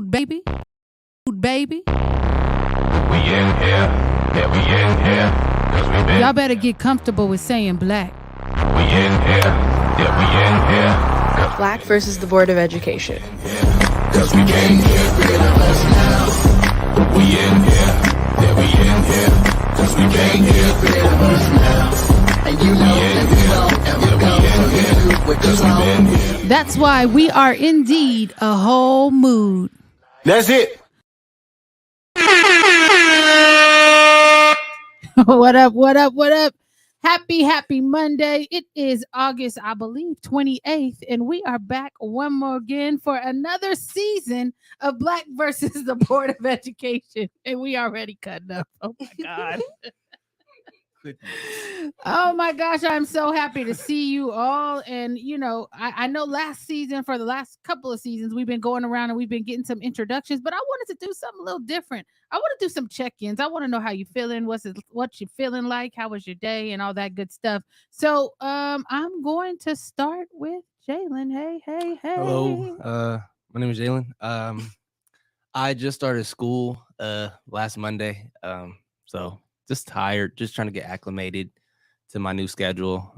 baby. Baby. We in here, yeah, we in here, 'cause we been. Y'all better get comfortable with saying black. We in here, yeah, we in here, Black versus the Board of Education. 'cause we came here, rid of us now. We in here, yeah, we in here, 'cause we came here, rid of us now. And you know that we won't ever go forget what you want. That's why we are indeed a whole mood. That's it. What up, what up, what up? Happy Monday. It is August, I believe, 28th, and we are back one more again for another season of Black versus the Board of Education. And we already cutting up. Oh my God. Oh my gosh, I'm so happy to see you all. And you know, I know last season, for the last couple of seasons, we've been going around and we've been getting some introductions, but I wanted to do something a little different. I want to do some check-ins. I want to know how you feeling, what you feeling like, how was your day, and all that good stuff. So I'm going to start with Jalen. Hey. Hello, my name is Jalen. I just started school last Monday, so just tired, just trying to get acclimated to my new schedule.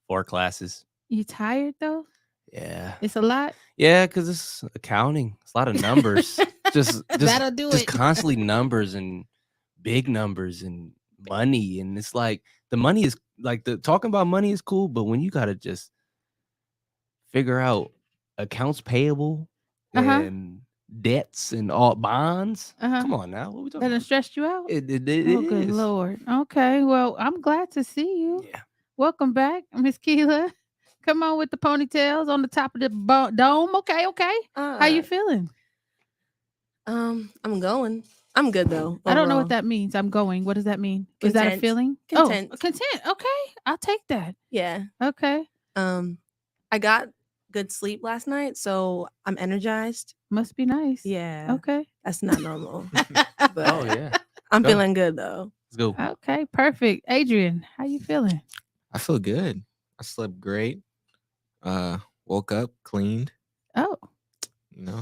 4 classes. You tired though? Yeah, It's a lot. yeah, because it's accounting. It's a lot of numbers. just That'll do just it. constantly numbers and big numbers and money, and it's like the money is like the talking about money is cool, but when you gotta just figure out accounts payable Uh-huh. and debts and all bonds. Uh-huh. Come on now, what we talking That done about? stressed you out? It Oh, good is. Lord. Okay. Well, I'm glad to see you. Yeah. Welcome back, Miss Keela. Come on with the ponytails on the top of the dome. Okay. How you feeling? I'm going. I'm good though. I don't know what overall. that means. I'm going. What does that mean? Is that a Content. feeling? Content. Oh, content. Okay. I'll take that. Yeah. Okay. I got good sleep last night, so I'm energized. Must be nice. Yeah. Okay. That's not normal. But Oh yeah. I'm Go. feeling good though. Let's go. Okay. Perfect. Adrian, how you feeling? I feel good. I slept great. Woke up, cleaned, Oh,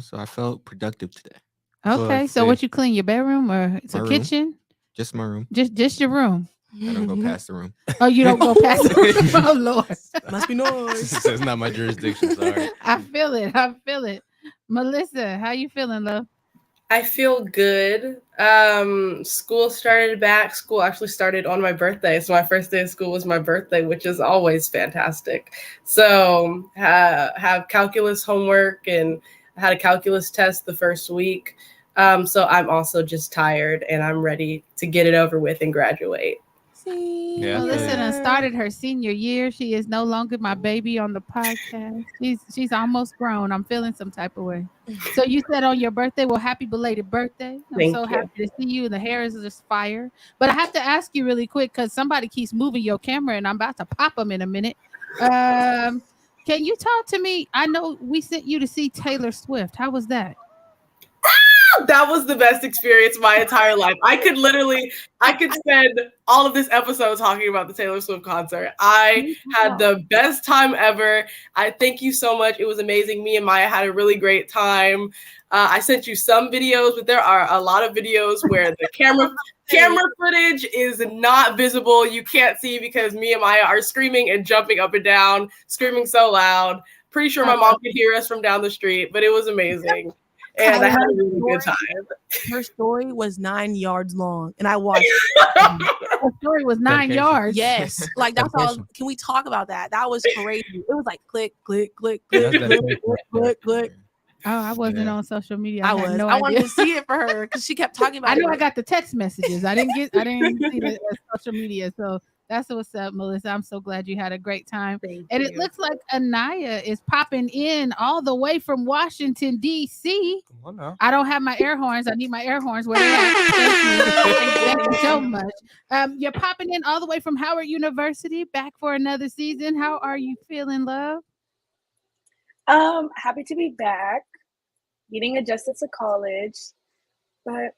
so I felt productive today. okay. So what you clean, your bedroom or it's a My room. kitchen? Just my room. Just your room. I don't go past the room. Oh, you don't go past the room. Oh Lord. Must be noise. It's not my jurisdiction. Sorry. I feel it. Melissa, how you feeling, love? I feel good. School started back. School actually started on my birthday. So my first day of school was my birthday, which is always fantastic. So have calculus homework, and I had a calculus test the first week. So I'm also just tired and I'm ready to get it over with and graduate. Yeah. Melissa done started her senior year. She is no longer my baby on the podcast. She's almost grown. I'm feeling some type of way. So you said on your birthday, well, happy belated birthday. I'm Thank so you. happy to see you. The hair is just fire. But I have to ask you really quick because somebody keeps moving your camera and I'm about to pop them in a minute. Can you talk to me? I know we sent you to see Taylor Swift. How was that? That was the best experience of my entire life. I could spend all of this episode talking about the Taylor Swift concert. I had the best time ever. I thank you so much. It was amazing. Me and Maya had a really great time. I sent you some videos, but there are a lot of videos where the camera footage is not visible. You can't see because me and Maya are screaming and jumping up and down, screaming so loud. Pretty sure my mom could hear us from down the street, but it was amazing. And I had a really good time. Her story was 9 yards long, and I watched. Her story was 9 Dedication. yards. Yes, like that's all. Dedication. Can we talk about that? That was crazy. It was like click, click, click, That's click, click, dedication. click, click, click. Oh, I wasn't Yeah. on social media. I had was. No I wanted idea. to see it for her because she kept talking about I it. know I got the text messages. I didn't see the social media. So that's what's up, Melissa. I'm so glad you had a great time. Thank And you. it looks like Anaya is popping in all the way from Washington, D.C. Come on now. I don't have my air horns. I need my air horns. Where they at? Thank you so much. You're popping in all the way from Howard University, back for another season. How are you feeling, love? Happy to be back, getting adjusted to college, but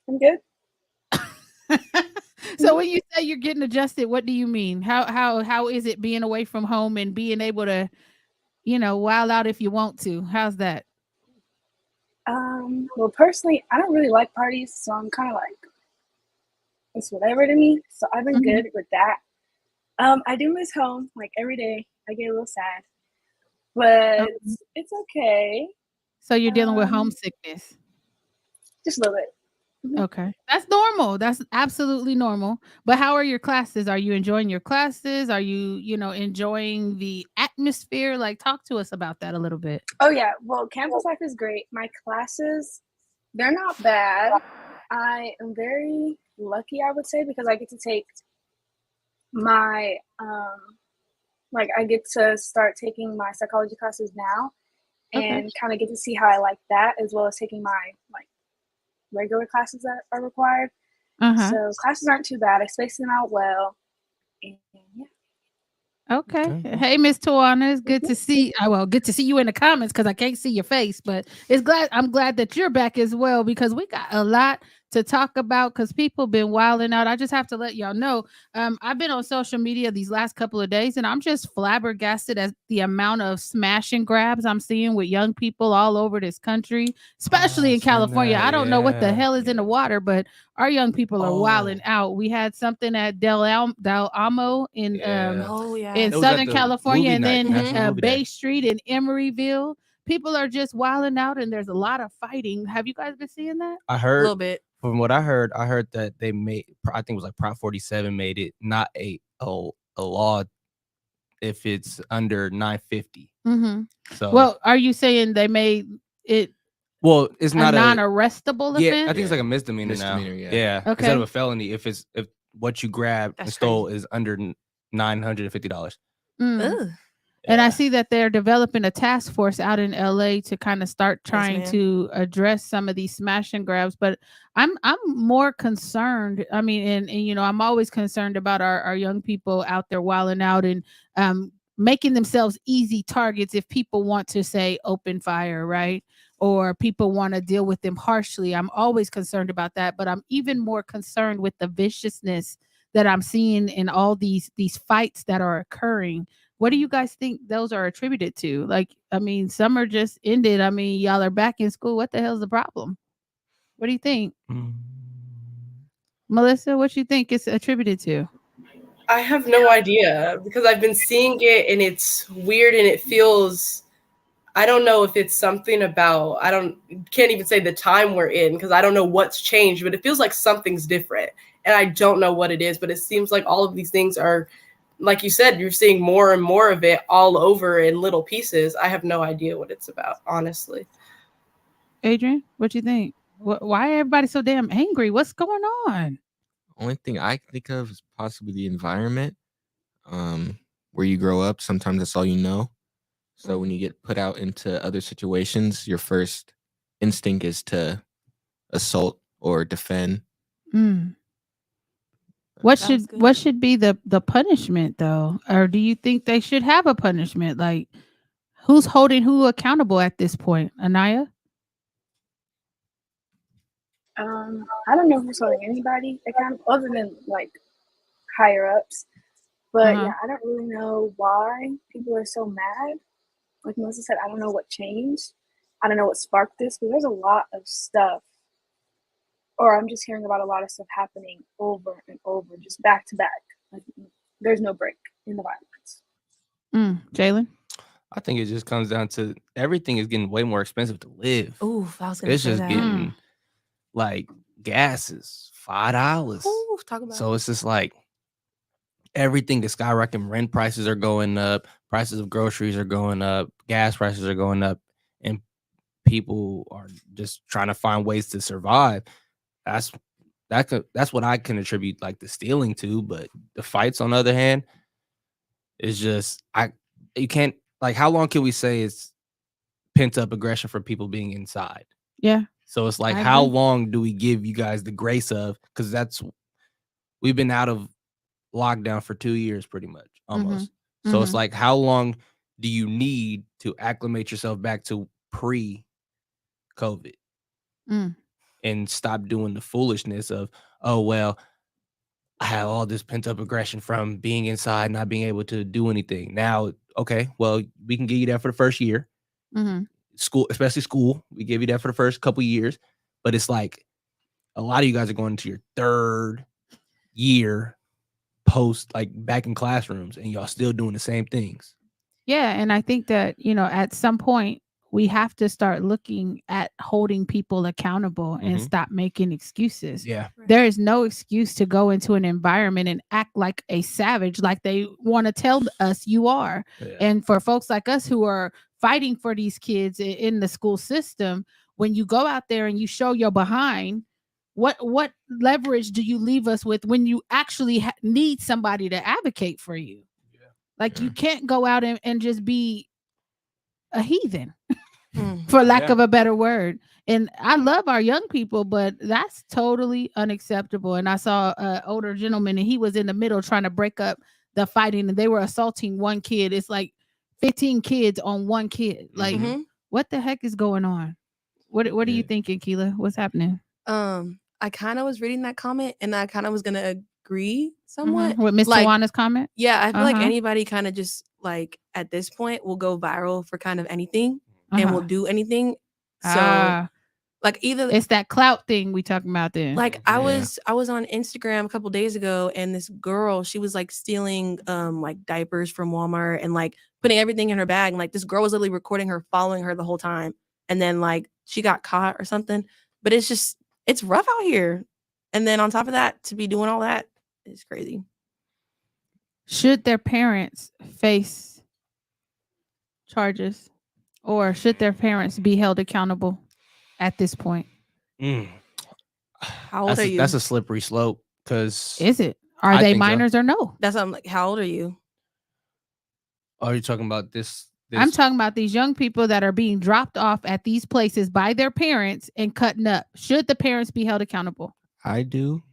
I'm good. So when you say you're getting adjusted, what do you mean? How is it being away from home and being able to, wild out if you want to? How's that? Well, personally, I don't really like parties, so I'm kind of like it's whatever to me. So I've been Mhm. good with that. I do miss home like every day. I get a little sad, but Okay. it's okay. So you're dealing with Um, homesickness. just a little bit. Mhm. Okay. That's normal. That's absolutely normal. But how are your classes? Are you enjoying your classes? Are you, enjoying the atmosphere? Like talk to us about that a little bit. Oh yeah, well, campus life is great. My classes, they're not bad. I am very lucky, I would say, because I get to take my like I get to start taking my psychology classes now Okay. and kind of get to see how I like that as well as taking my like regular classes that are required. Uh-huh. So classes aren't too bad. I space them out well. And yeah. Okay. Okay. Hey, Miss Tawana, it's good Mhm. to see. Well, good to see you in the comments because I can't see your face, but I'm glad that you're back as well because we got a lot to talk about because people been wilding out. I just have to let y'all know. I've been on social media these last couple of days, and I'm just flabbergasted at the amount of smash and grabs I'm seeing with young people all over this country, especially I in seen California. that. I don't know what the Yeah. hell is in the water, but our young people are wilding Oh, out. We had something at Del Amo yeah. Oh in yeah. It was at Southern the California, movie and night, then National Mhm. Movie Bay Day. Street in Emeryville. People are just wilding out, and there's a lot of fighting. Have you guys been seeing that? I A heard little bit. from what I heard that they made. I think it was like Prop 47 made it not a law if it's under 950. Mm-hmm. So, Well, are you saying they made it well, it's a not a non-arrestable yeah. I offense? think it's like a Yeah. misdemeanor now. Misdemeanor, yeah. Yeah, instead of Okay. a felony, if what you grabbed and That's stole crazy. is under $950. Mm. Ugh. And I Yeah. see that they're developing a task force out in LA to kind of start Yes, trying ma'am. to address some of these smash and grabs. But I'm more concerned. I mean, and I'm always concerned about our young people out there wilding out and making themselves easy targets if people want to say open fire, right? Or people want to deal with them harshly. I'm always concerned about that. But I'm even more concerned with the viciousness that I'm seeing in all these fights that are occurring. What do you guys think those are attributed to? Like, I mean, summer just ended. I mean, y'all are back in school. What the hell's the problem? What do you think? Mm. Melissa, what you think it's attributed to? I have no idea because I've been seeing it and it's weird and it feels I don't know if it's something about I don't can't even say the time we're in because I don't know what's changed, but it feels like something's different. And I don't know what it is, but it seems like all of these things are like you said, you're seeing more and more of it all over in little pieces. I have no idea what it's about, honestly. Adrian, what you think? Why everybody so damn angry? What's going on? Only thing I can think of is possibly the environment, where you grow up. Sometimes that's all you know. So when you get put out into other situations, your first instinct is to assault or defend. Mm. What Sounds should good. what should be the punishment though? Or do you think they should have a punishment? Like who's holding who accountable at this point? Anaya? I don't know who's holding anybody accountable other than like higher ups. But Uh-huh. yeah, I don't really know why people are so mad. Like Melissa said, I don't know what changed. I don't know what sparked this, but there's a lot of stuff, or I'm just hearing about a lot of stuff happening over and over, just back to back. Like there's no break in the violence. Jalen? I think it just comes down to everything is getting way more expensive to live. Ooh, I was gonna It's say just that. getting like gas is $5. Ooh, talk about So it. it's just like everything is skyrocketing. Rent prices are going up, prices of groceries are going up, gas prices are going up, and people are just trying to find ways to survive. That's that's what I can attribute like the stealing to, but the fights on the other hand is just you can't like how long can we say it's pent up aggression for people being inside? Yeah, So it's like I how agree. long do we give you guys the grace of because that's we've been out of lockdown for 2 years pretty much Mhm. almost. So it's Mhm. like how long do you need to acclimate yourself back to pre-COVID Mm. and stop doing the foolishness of, oh well, I have all this pent up aggression from being inside, not being able to do anything. Now, okay, well, we can get you that for the first year. Mhm. school, especially school. We give you that for the first couple years, but it's like a lot of you guys are going into your third year post, like back in classrooms, and y'all still doing the same things. Yeah, and I think that, at some point we have to start looking at holding people accountable and Mhm. stop making excuses. Yeah. There is no excuse to go into an environment and act like a savage, like they want to tell us you are. Yeah. And for folks like us who are fighting for these kids in the school system, when you go out there and you show your behind, what leverage do you leave us with when you actually need somebody to advocate for you? Like, you can't go out and just be a heathen, for lack of a better word. And I love our young people, but that's totally unacceptable. And I saw an older gentleman, and he was in the middle trying to break up the fighting, and they were assaulting one kid. It's like 15 kids on one kid. Like, what the heck is going on? What are you thinking, Keela? What's happening? I kind of was reading that comment, and I kind of was gonna agree somewhat with Miss Tawana's comment. Yeah, I feel like anybody kind of just like at this point will go viral for kind of anything and will do anything. So like either it's that clout thing we talking about then. Like I was on Instagram a couple days ago, and this girl, she was like stealing like diapers from Walmart and like putting everything in her bag. And like this girl was literally recording her, following her the whole time. And then like she got caught or something. But it's rough out here. And then on top of that, to be doing all that is crazy. Should their parents face charges, or should their parents be held accountable at this point? How old are you? That's a slippery slope. Because is it? Are they minors or no? That's what I'm like. How old are you? Are you talking about this? I'm talking about these young people that are being dropped off at these places by their parents and cutting up. Should the parents be held accountable? I do,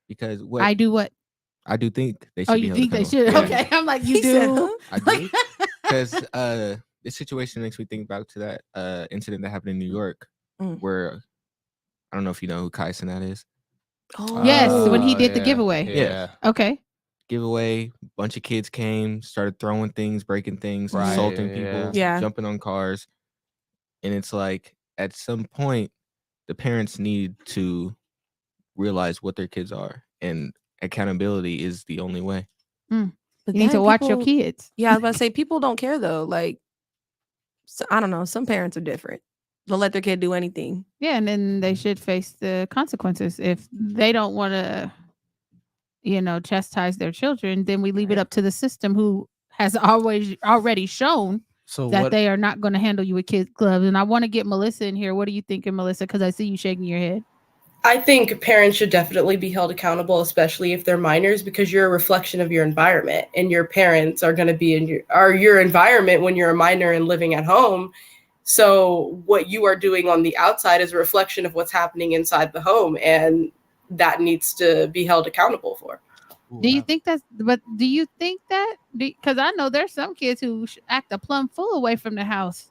because what I do what? I do think they should. You think they should? Yeah. Okay, I'm like, you do. I do, because this situation makes me think back to that incident that happened in New York, where I don't know if you know who Kai Cenat is. Oh yes, when he did the giveaway. Yeah. Okay. Giveaway, bunch of kids came, started throwing things, breaking things, assaulting people, jumping on cars. And it's like, at some point, the parents need to realize what their kids are, and accountability is the only way. You need to watch your kids. Yeah, I was about to say, people don't care though. Like, so, I don't know. Some parents are different. They'll let their kid do anything. Yeah, and then they should face the consequences. If they don't want to, chastise their children, then we leave it up to the system, who has already shown that they are not going to handle you with kid gloves. And I want to get Melissa in here. What are you thinking, Melissa? Because I see you shaking your head. I think parents should definitely be held accountable, especially if they're minors, because you're a reflection of your environment, and your parents are going to be in your environment when you're a minor and living at home. So what you are doing on the outside is a reflection of what's happening inside the home, and that needs to be held accountable for. Do you think that? Because I know there's some kids who act a plumb fool away from the house.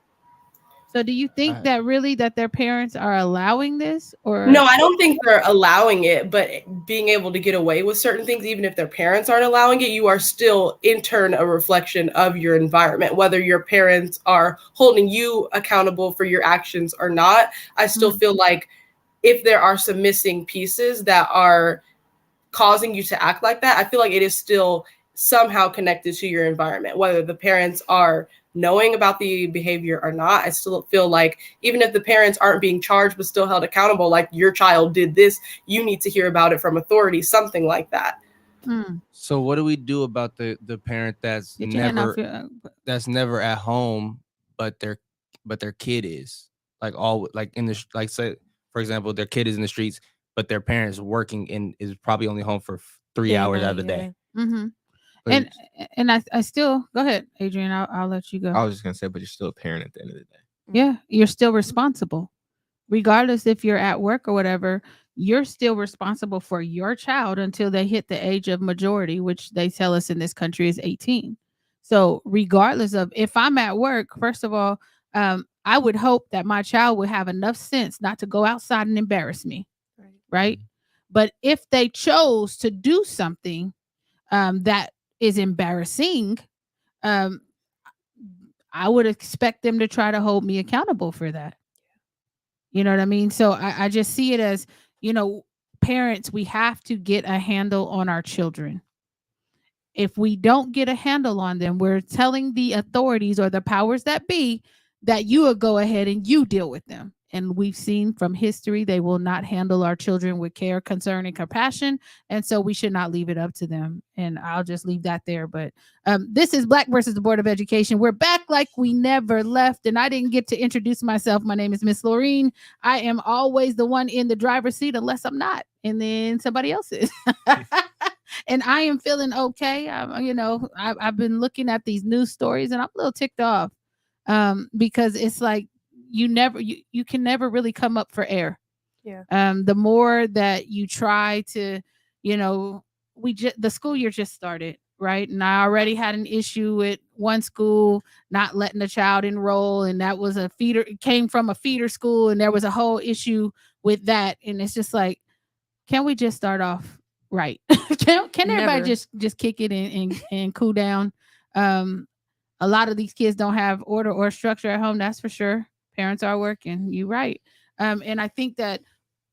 So do you think that really that their parents are allowing this? Or no, I don't think they're allowing it, but being able to get away with certain things, even if their parents aren't allowing it, you are still in turn a reflection of your environment. Whether your parents are holding you accountable for your actions or not, I still feel like if there are some missing pieces that are causing you to act like that, I feel like it is still somehow connected to your environment, whether the parents are knowing about the behavior or not. I still feel like even if the parents aren't being charged but still held accountable, like your child did this, you need to hear about it from authority, something like that. So what do we do about the parent that's never at home, but their kid is like say for example, their kid is in the streets, but their parents working and is probably only home for 3 hours out of the day. And I still go ahead, Adrian. I'll let you go. I was just gonna say, but you're still a parent at the end of the day. Yeah, you're still responsible, regardless if you're at work or whatever. You're still responsible for your child until they hit the age of majority, which they tell us in this country is 18. So regardless of if I'm at work, first of all, I would hope that my child would have enough sense not to go outside and embarrass me, right? But if they chose to do something that is embarrassing, I I would expect them to try to hold me accountable for that. You know what I mean? So I just see it as, parents, we have to get a handle on our children. If we don't get a handle on them, we're telling the authorities or the powers that be that you will go ahead and you deal with them. And we've seen from history, they will not handle our children with care, concern, and compassion. And so we should not leave it up to them. And I'll just leave that there. But this is Black versus the Board of Education. We're back like we never left. And I didn't get to introduce myself. My name is Miss Laureen. I am always the one in the driver's seat unless I'm not. And then somebody else is. And I am feeling okay. I've been looking at these news stories and I'm a little ticked off because it's like you can never really come up for air. Yeah. The more that you try to, the school year just started, right? And I already had an issue with one school not letting the child enroll, and that was it came from a feeder school, and there was a whole issue with that. And it's just like, can we just start off right? Can everybody Never. just kick it and cool down? A lot of these kids don't have order or structure at home, that's for sure. Parents are working. You're right. And I think that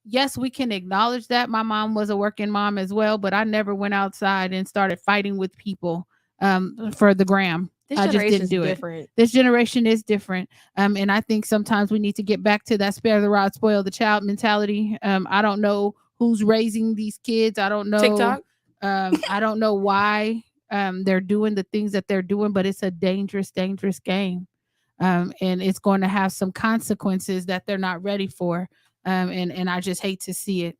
yes, we can acknowledge that. My mom was a working mom as well, but I never went outside and started fighting with people for the gram. This I just generation didn't is do it. different. This generation is different. And I think sometimes we need to get back to that spare the rod, spoil the child mentality. I don't know who's raising these kids. I don't know. TikTok. I don't know why they're doing the things that they're doing, but it's a dangerous, dangerous game. And it's going to have some consequences that they're not ready for. And I just hate to see it.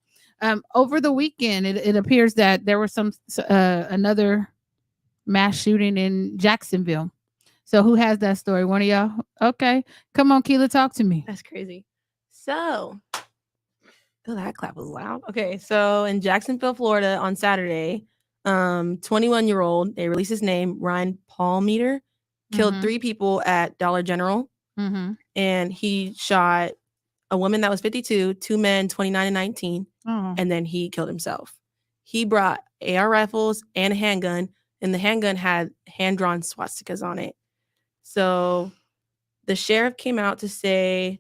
Over the weekend, it appears that there was another mass shooting in Jacksonville. So who has that story? One of y'all? Okay. Come on, Keela, talk to me. That's crazy. So, that clap was loud. Okay, so in Jacksonville, Florida, on Saturday, 21-year-old, they released his name, Ryan Palmeter, killed 3 people at Dollar General, and he shot a woman that was 52, 2 men, 29 and 19, and then he killed himself. He brought AR rifles and a handgun, and the handgun had hand-drawn swastikas on it. So the sheriff came out to say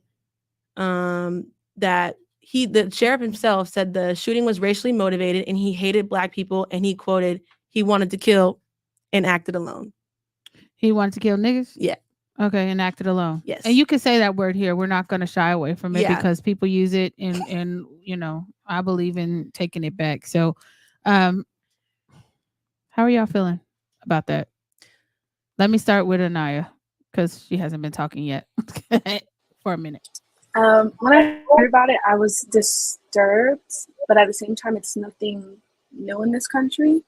that the sheriff himself said the shooting was racially motivated and he hated Black people, and he quoted, he wanted to kill and acted alone. He wanted to kill niggas? Yeah. Okay, and acted alone. Yes. And you can say that word here. We're not going to shy away from it Yeah. because people use it, and I believe in taking it back. So how are y'all feeling about that? Let me start with Anaya because she hasn't been talking yet for a minute. When I heard about it, I was disturbed, but at the same time, it's nothing new in this country.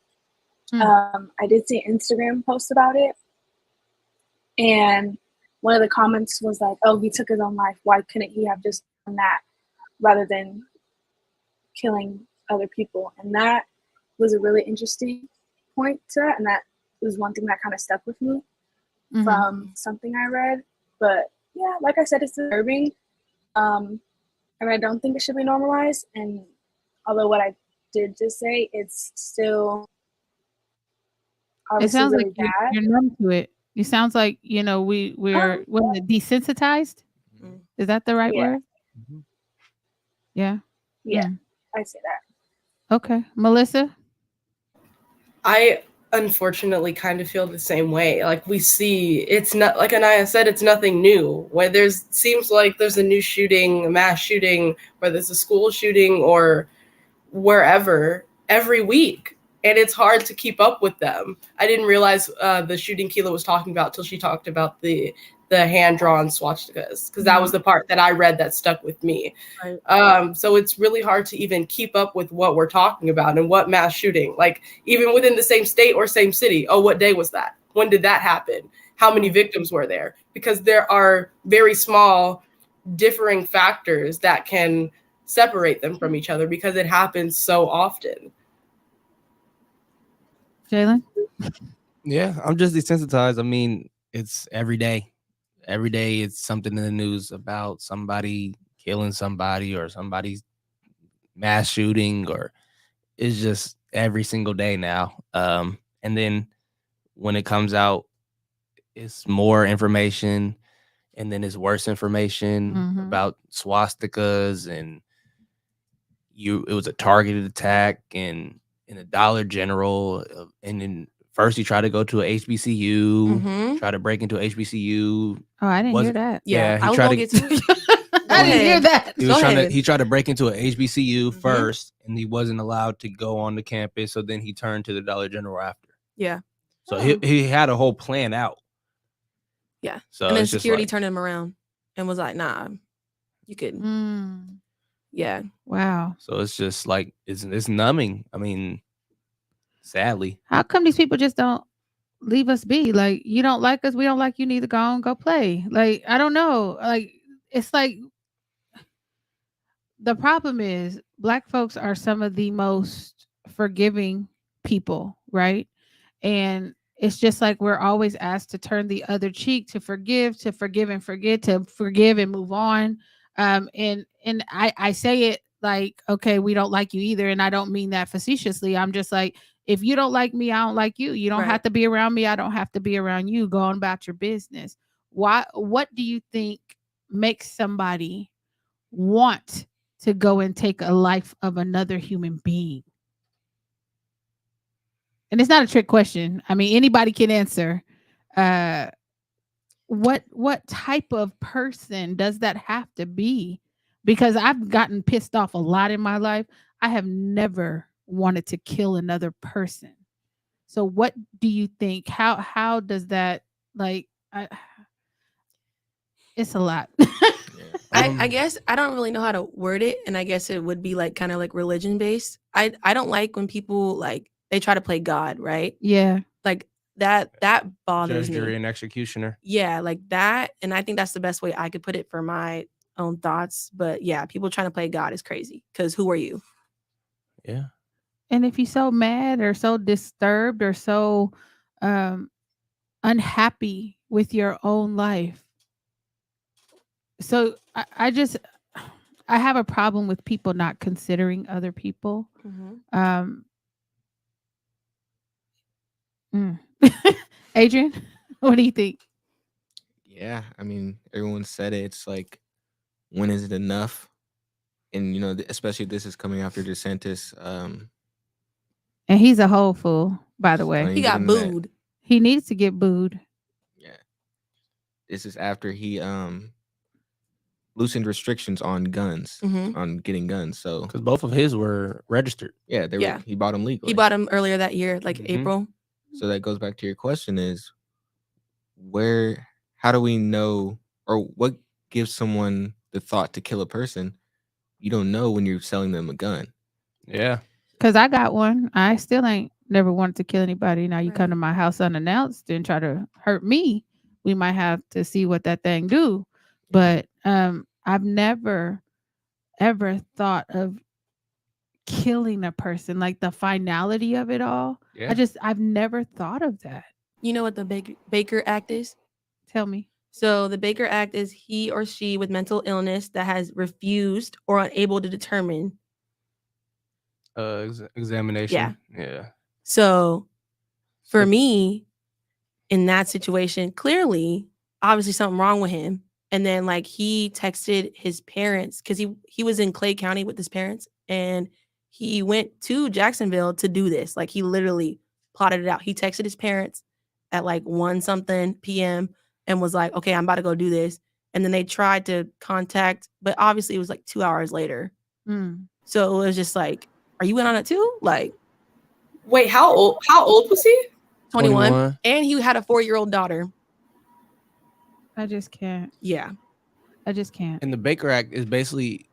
I did see an Instagram post about it, and one of the comments was like, "Oh, he took his own life. Why couldn't he have just done that rather than killing other people?" And that was a really interesting point to that, and that was one thing that kind of stuck with me from something I read. But yeah, like I said, it's disturbing. And I don't think it should be normalized. And although what I did just say, it's still it sounds really like bad. You're numb to it. It sounds like we're desensitized. Is that the right word? Yeah. Yeah, I say that. Okay, Melissa. I unfortunately kind of feel the same way. Like, we see, it's not, like Anaya said, it's nothing new. When seems like there's a new shooting, a mass shooting, whether it's a school shooting or wherever, every week. And it's hard to keep up with them. I didn't realize the shooting Keela was talking about till she talked about the hand-drawn swastikas, because that was the part that I read that stuck with me. Right. So it's really hard to even keep up with what we're talking about and what mass shooting, like even within the same state or same city. Oh, what day was that? When did that happen? How many victims were there? Because there are very small differing factors that can separate them from each other because it happens so often. Jalen? Yeah, I'm just desensitized. I mean, it's every day. Every day it's something in the news about somebody killing somebody or somebody's mass shooting, or it's just every single day now. And then when it comes out, it's more information, and then it's worse information Mhm. about swastikas, and it was a targeted attack, and in a Dollar General, and then first he tried to go to a HBCU, Mhm. try to break into a HBCU. Oh, I didn't hear Wasn't- that. Yeah, he I was tried gonna to get to. I didn't hear ahead. that. he was Go trying ahead. to he tried to break into a HBCU Mhm. first, and he wasn't allowed to go on the campus, so then he turned to the Dollar General after. Yeah. So Oh. he had a whole plan out. Yeah. So And then it's just security like, turned him around and was like, "Nah, you could." Mm, Yeah. wow. so it's just like it's numbing. I mean, sadly. How come these people just don't leave us be? Like, you don't like us, we don't like you, neither. Go on, go play. Like, I don't know. Like, it's like the problem is Black folks are some of the most forgiving people, right? And it's just like we're always asked to turn the other cheek, to forgive and forget, to forgive and move on. And I say it like, okay, we don't like you either, and I don't mean that facetiously. I'm just like, if you don't like me, I don't like you. You don't Right. have to be around me, I don't have to be around you. Go on about your business. What do you think makes somebody want to go and take a life of another human being? And it's not a trick question. I mean, anybody can answer. What type of person does that have to be? Because I've gotten pissed off a lot in my life. I have never wanted to kill another person. So what do you think? How does that, like, it's a lot. I guess I don't really know how to word it, and I guess it would be like kind of like religion based. I don't like when people like they try to play God, right? Yeah. Like that bothers Judge, jury, me. and executioner. Yeah, like that, and I think that's the best way I could put it for my own thoughts. But yeah, people trying to play God is crazy. Because who are you? Yeah. And if you're so mad or so disturbed or so um unhappy with your own life. So I just I have a problem with people not considering other people. Um mm. Adrian, what do you think? Yeah, I mean, everyone said it. It's like, when is it enough? And especially this is coming after DeSantis. And he's a whole fool, by the Don't way. even He get got into that. booed. He needs to get booed. Yeah, this is after he loosened restrictions on guns, Mhm. on getting guns. So Because both of his were registered. yeah, Yeah. he bought them legally. He bought him earlier that year, like Mhm. April. So that goes back to your question: is how do we know, or what gives someone the thought to kill a person? You don't know when you're selling them a gun. Yeah. Because I got one. I still ain't never wanted to kill anybody. Now you come Right. to my house unannounced and try to hurt me. We might have to see what that thing do. But I've never ever thought of killing a person, like the finality of it all. Yeah. I've never thought of that. You know what the Baker Act is? Tell me. So the Baker Act is he or she with mental illness that has refused or unable to determine. Examination. Yeah. So for me, in that situation, clearly, obviously something wrong with him. And then like he texted his parents because he was in Clay County with his parents, and he went to Jacksonville to do this. Like he literally plotted it out. He texted his parents at like 1 something p.m. and was like, okay, I'm about to go do this. And then they tried to contact, but obviously it was like 2 hours later. Mm. So it was just like, are you in on it too? Like, Wait, how old was he? 21. 21. And he had a 4-year-old daughter. I just can't. Yeah. I just can't. And the Baker Act is basically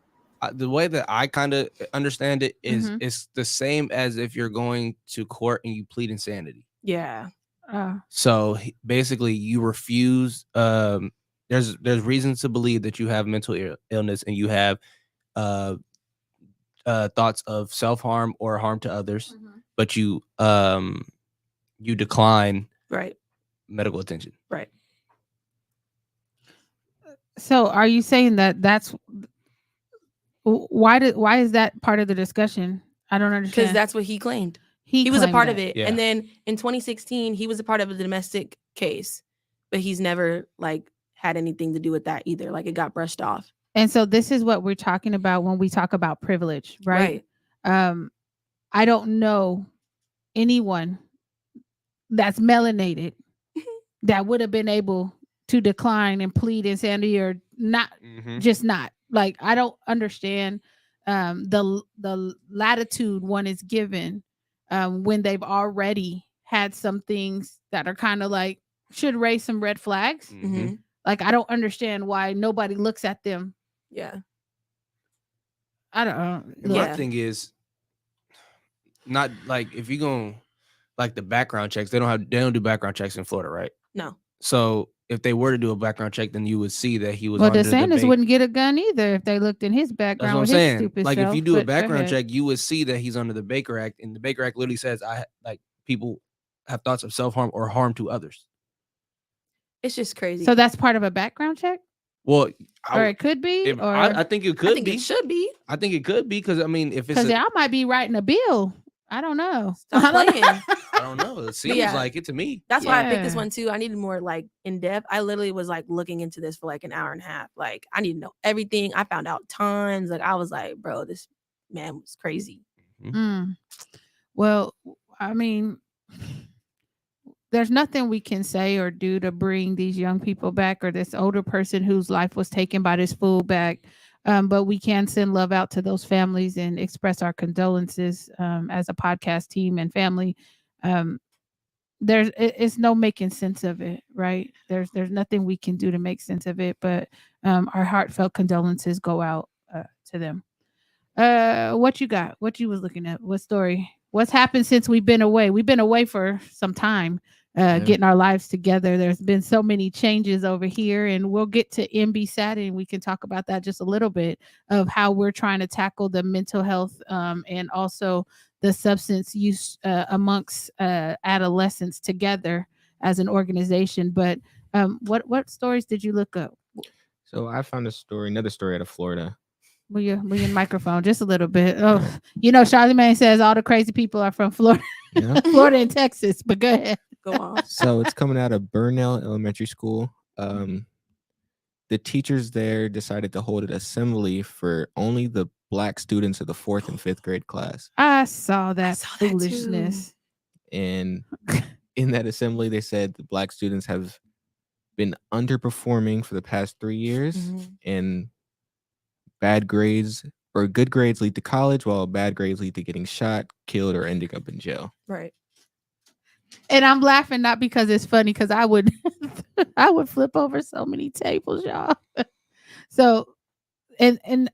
the way that I kind of understand it is Mhm. it's the same as if you're going to court and you plead insanity. Yeah. So basically, you refuse. There's reasons to believe that you have mental illness and you have thoughts of self-harm or harm to others, but you decline Right. medical attention. Right. So are you saying that's why is that part of the discussion? I don't understand. Because that's what he claimed. He was a claimed part of that. it. Yeah. And then in 2016, he was a part of a domestic case. but he's never like had anything to do with that either. Like it got brushed off. And so this is what we're talking about when we talk about privilege, right? I don't know anyone that's melanated that would have been able to decline and plead insanity or not, just not. Like I don't understand the latitude one is given when they've already had some things that are kind of like should raise some red flags. Like I don't understand why nobody looks at them. Yeah. I don't know. My thing is not like if you go like the background checks, they don't do background checks in Florida, right? No. So if they were to do a background check, then you would see that he was. Well, under DeSantis the wouldn't get a gun either if they looked in his background. That's what I'm with his saying. stupid Like self, if you do a but go background ahead. check, you would see that he's under the Baker Act, and the Baker Act literally says people have thoughts of self-harm or harm to others. It's just crazy. So that's part of a background check? Well, or it could be, or I think it could I think be. it should be. I think it could be because I mean, if it's because I might be writing a bill. I don't know. Stop playing. I don't know. It seems like it to me. That's why I picked this one too. I needed more like in depth. I literally was like looking into this for like an hour and a half. Like I need to know everything. I found out tons. Like I was like, bro, this man was crazy. Well, I mean, there's nothing we can say or do to bring these young people back or this older person whose life was taken by this fool back. But we can send love out to those families and express our condolences as a podcast team and family. It's no making sense of it, right? There's nothing we can do to make sense of it, but our heartfelt condolences go out to them. What you got? What you was looking at? What story? What's happened since we've been away? We've been away for some time. Getting our lives together. There's been so many changes over here, and we'll get to MBSAT and we can talk about that just a little bit of how we're trying to tackle the mental health and also the substance use amongst adolescents together as an organization. But what stories did you look up? So I found another story out of Florida. Will your microphone just a little bit? Oh, Charlamagne says all the crazy people are from Florida, Florida and Texas. But go ahead. Go on. So it's coming out of Burnell Elementary School. The teachers there decided to hold an assembly for only the Black students of the 4th and 5th grade class. I saw that foolishness. And in that assembly, they said the Black students have been underperforming for the past 3 years, and bad grades or good grades lead to college, while bad grades lead to getting shot, killed, or ending up in jail. Right. And I'm laughing not because it's funny, because I would I would flip over so many tables, y'all. So and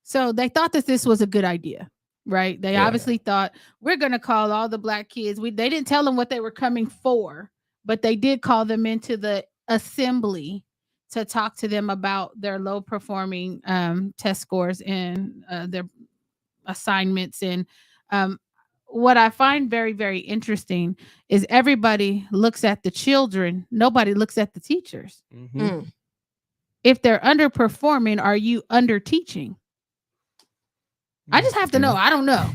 so they thought that this was a good idea, right? They obviously thought we're gonna call all the Black kids. They didn't tell them what they were coming for, but they did call them into the assembly to talk to them about their low performing test scores and their assignments. And what I find very, very interesting is everybody looks at the children. Nobody looks at the teachers. If they're underperforming, are you under teaching? I just have to know. I don't know.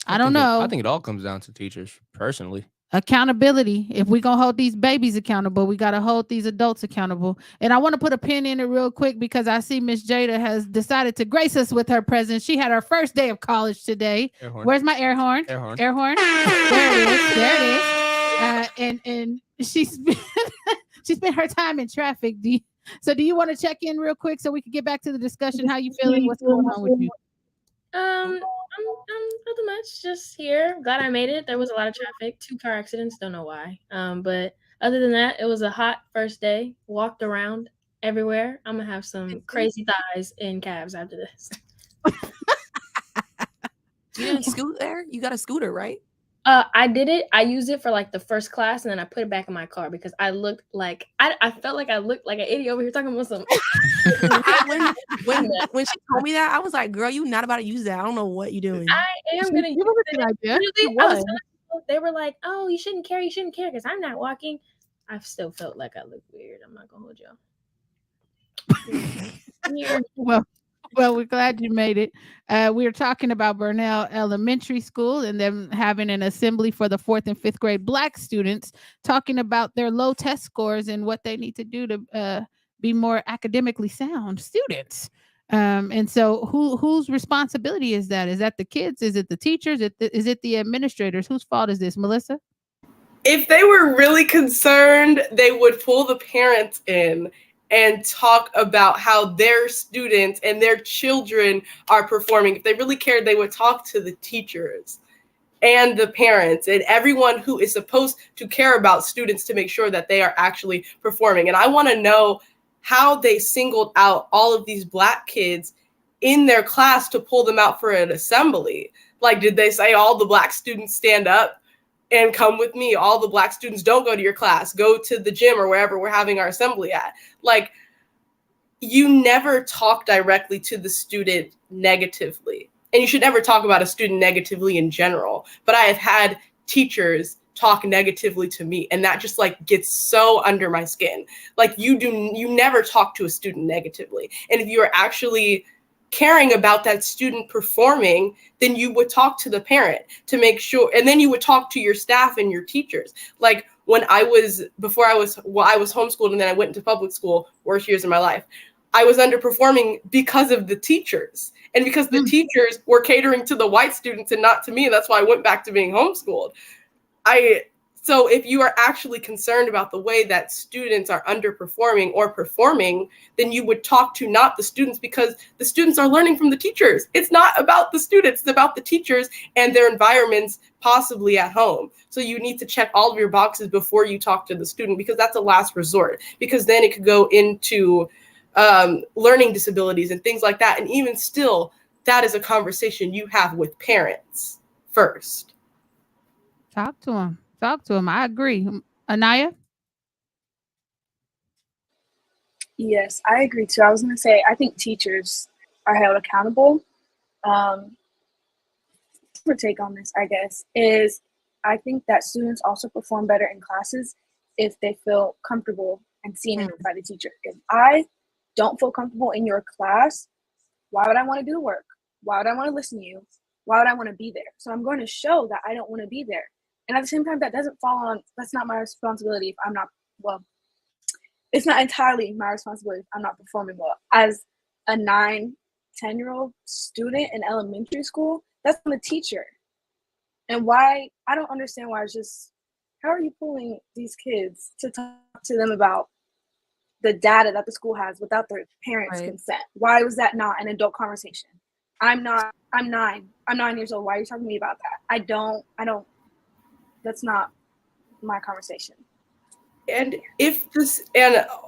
I don't know. I think it all comes down to teachers, personally. Accountability. If we're going to hold these babies accountable, we got to hold these adults accountable. And I want to put a pin in it real quick because I see Miss Jada has decided to grace us with her presence. She had her first day of college today. Where's my air horn? Air horn. Air horn. There it is. There it is. And she's spent her time in traffic. Do you want to check in real quick so we can get back to the discussion? How you feeling? What's going on with you? I'm nothing much. Just here. Glad I made it. There was a lot of traffic. 2 car accidents. Don't know why. But other than that, it was a hot first day. Walked around everywhere. I'm gonna have some crazy thighs in cabs after this. You didn't scoot there? You got a scooter, right? I did it. I used it for like the first class, and then I put it back in my car because I looked like I felt like I looked like an idiot over here talking about something. when she told me that, I was like, "Girl, you not about to use that. I don't know what you're doing." I am gonna use it. They were like, "Oh, you shouldn't care. You shouldn't care," because I'm not walking. I still felt like I looked weird. I'm not gonna hold y'all. Well, Well, we're glad you made it. We were talking about Burnell Elementary School and them having an assembly for the 4th and 5th grade Black students, talking about their low test scores and what they need to do to be more academically sound students. And so, whose responsibility is that? Is that the kids? Is it the teachers? Is it the administrators? Whose fault is this, Melissa? If they were really concerned, they would pull the parents in and talk about how their students and their children are performing. If they really cared, they would talk to the teachers and the parents and everyone who is supposed to care about students to make sure that they are actually performing. And I want to know how they singled out all of these Black kids in their class to pull them out for an assembly. Like, did they say all the Black students stand up and come with me? All the Black students don't go to your class, go to the gym or wherever we're having our assembly at. Like, you never talk directly to the student negatively. And you should never talk about a student negatively in general. But I have had teachers talk negatively to me, and that just like gets so under my skin. Like, you never talk to a student negatively. And if you are actually caring about that student performing, then you would talk to the parent to make sure, and then you would talk to your staff and your teachers. Like, when I was homeschooled and then I went into public school, worst years of my life, I was underperforming because of the teachers and because the teachers were catering to the white students and not to me. That's why I went back to being homeschooled. So if you are actually concerned about the way that students are underperforming or performing, then you would talk to not the students, because the students are learning from the teachers. It's not about the students, it's about the teachers and their environments, possibly at home. So you need to check all of your boxes before you talk to the student, because that's a last resort, because then it could go into learning disabilities and things like that. And even still, that is a conversation you have with parents first. Talk to them. Talk to them. I agree. Anaya? Yes, I agree too. I was going to say, I think teachers are held accountable. For take on this, I guess, is I think that students also perform better in classes if they feel comfortable and seen by the teacher. If I don't feel comfortable in your class, why would I want to do the work? Why would I want to listen to you? Why would I want to be there? So I'm going to show that I don't want to be there. And at the same time, that's not my responsibility if I'm not, well, it's not entirely my responsibility if I'm not performing well. As a 9-10-year-old student in elementary school, that's on the teacher. And why, I don't understand why it's just, how are you pulling these kids to talk to them about the data that the school has without their parents' consent? Why was that not an adult conversation? I'm 9 years old. Why are you talking to me about that? I don't, that's not my conversation. And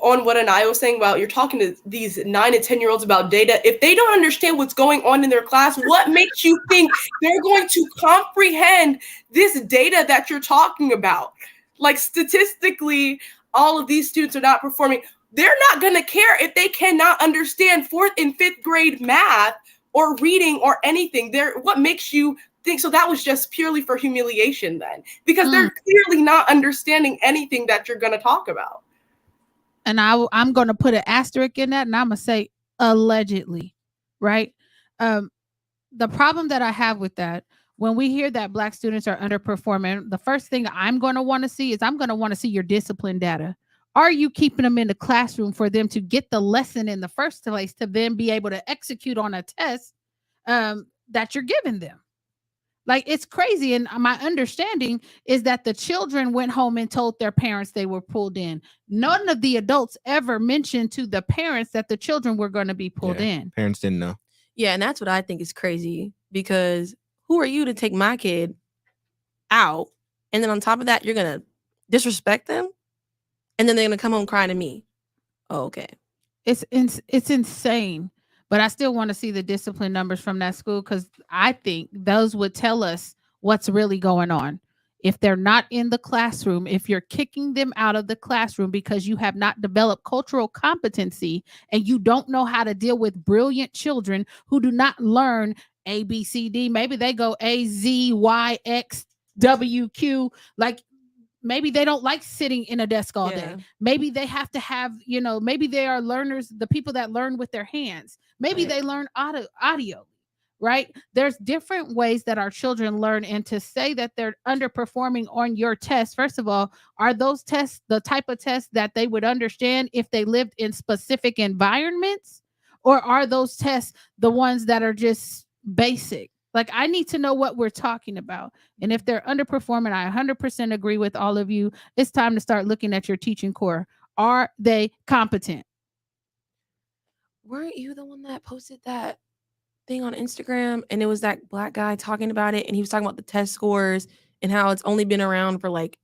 on what Anaya was saying about, you're talking to these 9 and 10-year-olds about data, if they don't understand what's going on in their class, what makes you think they're going to comprehend this data that you're talking about? Like, statistically, all of these students are not performing. They're not going to care if they cannot understand 4th and 5th grade math or reading or anything. What makes you think? So that was just purely for humiliation then, because they're clearly not understanding anything that you're going to talk about. And I'm going to put an asterisk in that, and I'm going to say allegedly, right? The problem that I have with that, when we hear that Black students are underperforming, the first thing I'm going to want to see is I'm going to want to see your discipline data. Are you keeping them in the classroom for them to get the lesson in the first place, to then be able to execute on a test that you're giving them? Like, it's crazy. And my understanding is that the children went home and told their parents they were pulled in. None of the adults ever mentioned to the parents that the children were going to be pulled in. Parents didn't know. Yeah, and that's what I think is crazy, because who are you to take my kid out, and then on top of that, you're going to disrespect them, and then they're going to come home crying to me? Oh, okay. It's insane. But I still want to see the discipline numbers from that school, because I think those would tell us what's really going on. If they're not in the classroom, if you're kicking them out of the classroom because you have not developed cultural competency and you don't know how to deal with brilliant children who do not learn A, B, C, D, maybe they go A, Z, Y, X, W, Q. Like, maybe they don't like sitting in a desk all Yeah. day. Maybe they have to have, maybe they are learners, the people that learn with their hands. Maybe Right. they learn audio, right? There's different ways that our children learn. And to say that they're underperforming on your test, first of all, are those tests the type of tests that they would understand if they lived in specific environments? Or are those tests the ones that are just basic? Like, I need to know what we're talking about. And if they're underperforming, I 100% agree with all of you. It's time to start looking at your teaching core. Are they competent? Weren't you the one that posted that thing on Instagram? And it was that black guy talking about it, and he was talking about the test scores and how it's only been around for like.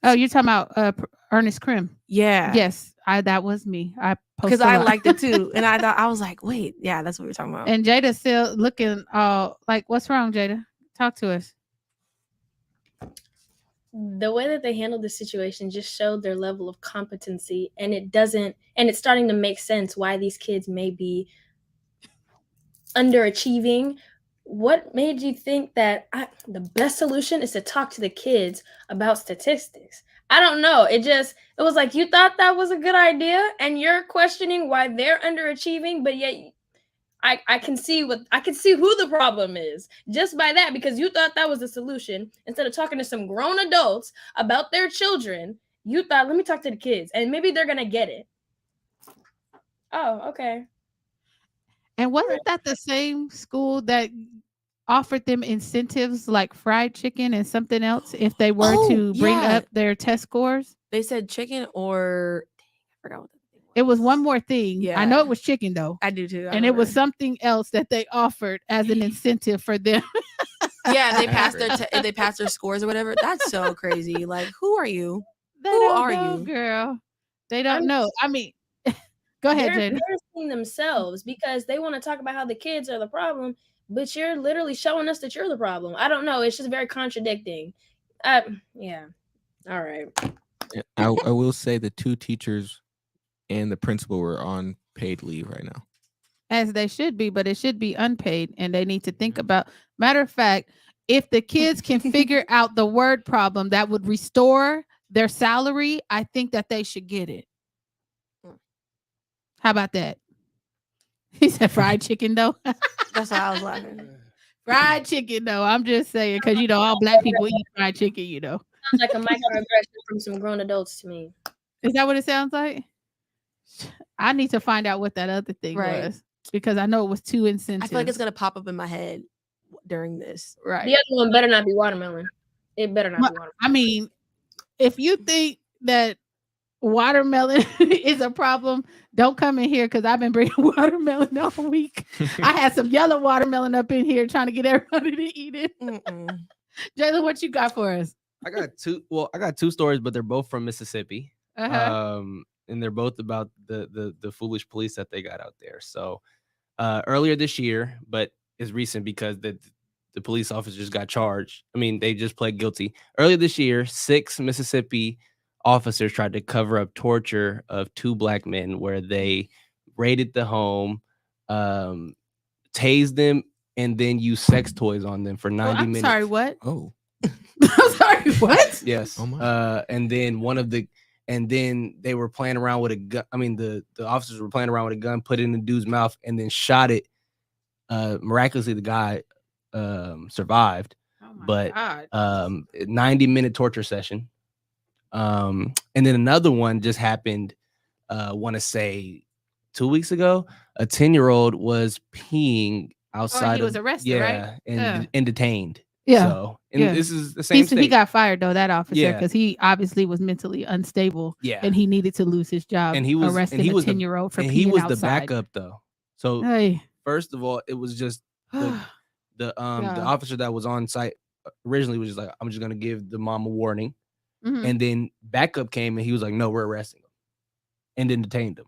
Oh, you're talking about Ernest Krim. Yeah. Yes, that was me. I posted because I liked it too, and I was like, wait, yeah, that's what we're talking about. And Jada's still looking like, what's wrong, Jada? Talk to us. The way that they handled the situation just showed their level of competency, and it's starting to make sense why these kids may be underachieving. What made you think that the best solution is to talk to the kids about statistics? I don't know. It was like you thought that was a good idea, and you're questioning why they're underachieving, but yet I can see who the problem is just by that, because you thought that was the solution. Instead of talking to some grown adults about their children, you thought, let me talk to the kids and maybe they're gonna get it. Oh, okay. And wasn't that the same school that offered them incentives like fried chicken and something else if they were to bring up their test scores? They said chicken or I forgot what the thing was. It was one more thing. Yeah. I know it was chicken though. I do too. And it was something else that they offered as an incentive for them. Yeah, they passed their scores or whatever. That's so crazy. Like, who are you? They Who don't are know, you? girl? They don't know. I mean, go ahead, They're Jada. embarrassing themselves because they want to talk about how the kids are the problem, but you're literally showing us that you're the problem. I don't know. It's just very contradicting. Yeah. All right. I will say the 2 teachers and the principal were on paid leave right now. As they should be, but it should be unpaid, and they need to think about. Matter of fact, if the kids can figure out the word problem that would restore their salary, I think that they should get it. How about that? He said fried chicken though. That's why I was laughing. Fried chicken though. I'm just saying, because all black people eat fried chicken, Sounds like a microaggression from some grown adults to me. Is that what it sounds like? I need to find out what that other thing was, because I know it was 2 incentives. I feel like it's gonna pop up in my head during this. Right. The other one better not be watermelon. It better not be watermelon. I mean, if you think that watermelon is a problem, don't come in here, because I've been bringing watermelon all week. I had some yellow watermelon up in here trying to get everybody to eat it. Jalen, what you got for us? I got 2 stories, but they're both from Mississippi. And they're both about the foolish police that they got out there. So earlier this year, but it's recent because the police officers got charged. I mean, they just pled guilty. Earlier this year, 6 Mississippi officers tried to cover up torture of 2 black men, where they raided the home, tased them, and then used sex toys on them for 90 minutes. Sorry, what? Oh. I'm sorry, what? Yes. Oh my. And then they were playing around with a gun. I mean, the officers were playing around with a gun, put it in the dude's mouth, and then shot it. Miraculously, the guy survived. Oh my but God. 90-minute torture session. And then another one just happened, want to say 2 weeks ago. A 10-year-old was peeing outside. He was arrested, right? And detained. Yeah. So, this is the same thing. He got fired though, that officer, Yeah. because he obviously was mentally unstable. Yeah. And he needed to lose his job. And he was arresting a 10-year-old for peeing outside. he was the backup though. So Hey. first of all, it was just the officer that was on site originally was just like, I'm just gonna give the mom a warning. Mhm. And then backup came and he was like, no, we're arresting him. And then detained him.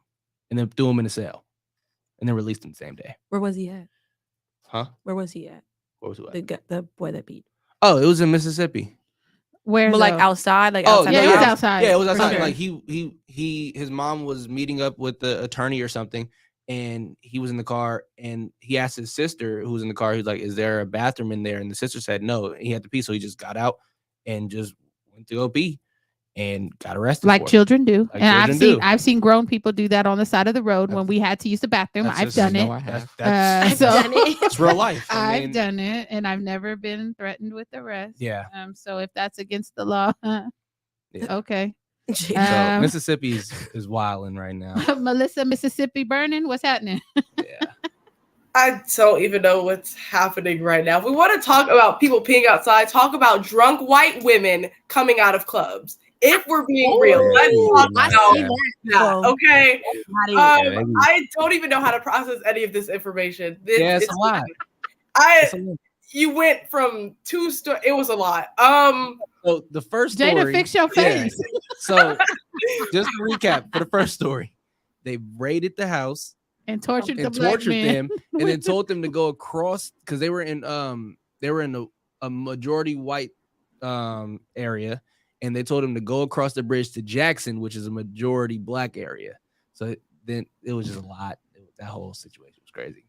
And then threw him in a cell. And then released him the same day. Where was he at? Huh? Where was he at? What was what? The boy that beat. Oh, it was in Mississippi. Where? But like outside, like Oh, outside. yeah, the he was house? outside. Yeah, it was for outside. sure. Like his mom was meeting up with the attorney or something, and he was in the car, and he asked his sister who was in the car, he's like, is there a bathroom in there? And the sister said no. He had to pee, so he just got out and just went to go pee. and got arrested. Like for it. children do. Like And children do. I've seen grown people do that on the side of the road when we had to use the bathroom. That's I've just- done I it. know I have. That's So done it. it's real life. I I've mean, done it, and I've never been threatened with arrest. Yeah. So if that's against the law, Yeah. okay. So Um, Mississippi is wilding right now. Melissa, Mississippi burning. What's happening? Yeah. I don't even know what's happening right now. If we want to talk about people peeing outside, talk about drunk white women coming out of clubs. If we're being real, let's talk I about see that. Okay. that. I don't even know how to process any of this information. It's a lot. You went from it was a lot. So the first story, Jada, fix your face. So just to recap for the first story, they raided the house And tortured the and black tortured men. them, and then told them to go across because they were in a majority white area, and they told them to go across the bridge to Jackson, which is a majority black area. So then it was just a lot. That whole situation was crazy.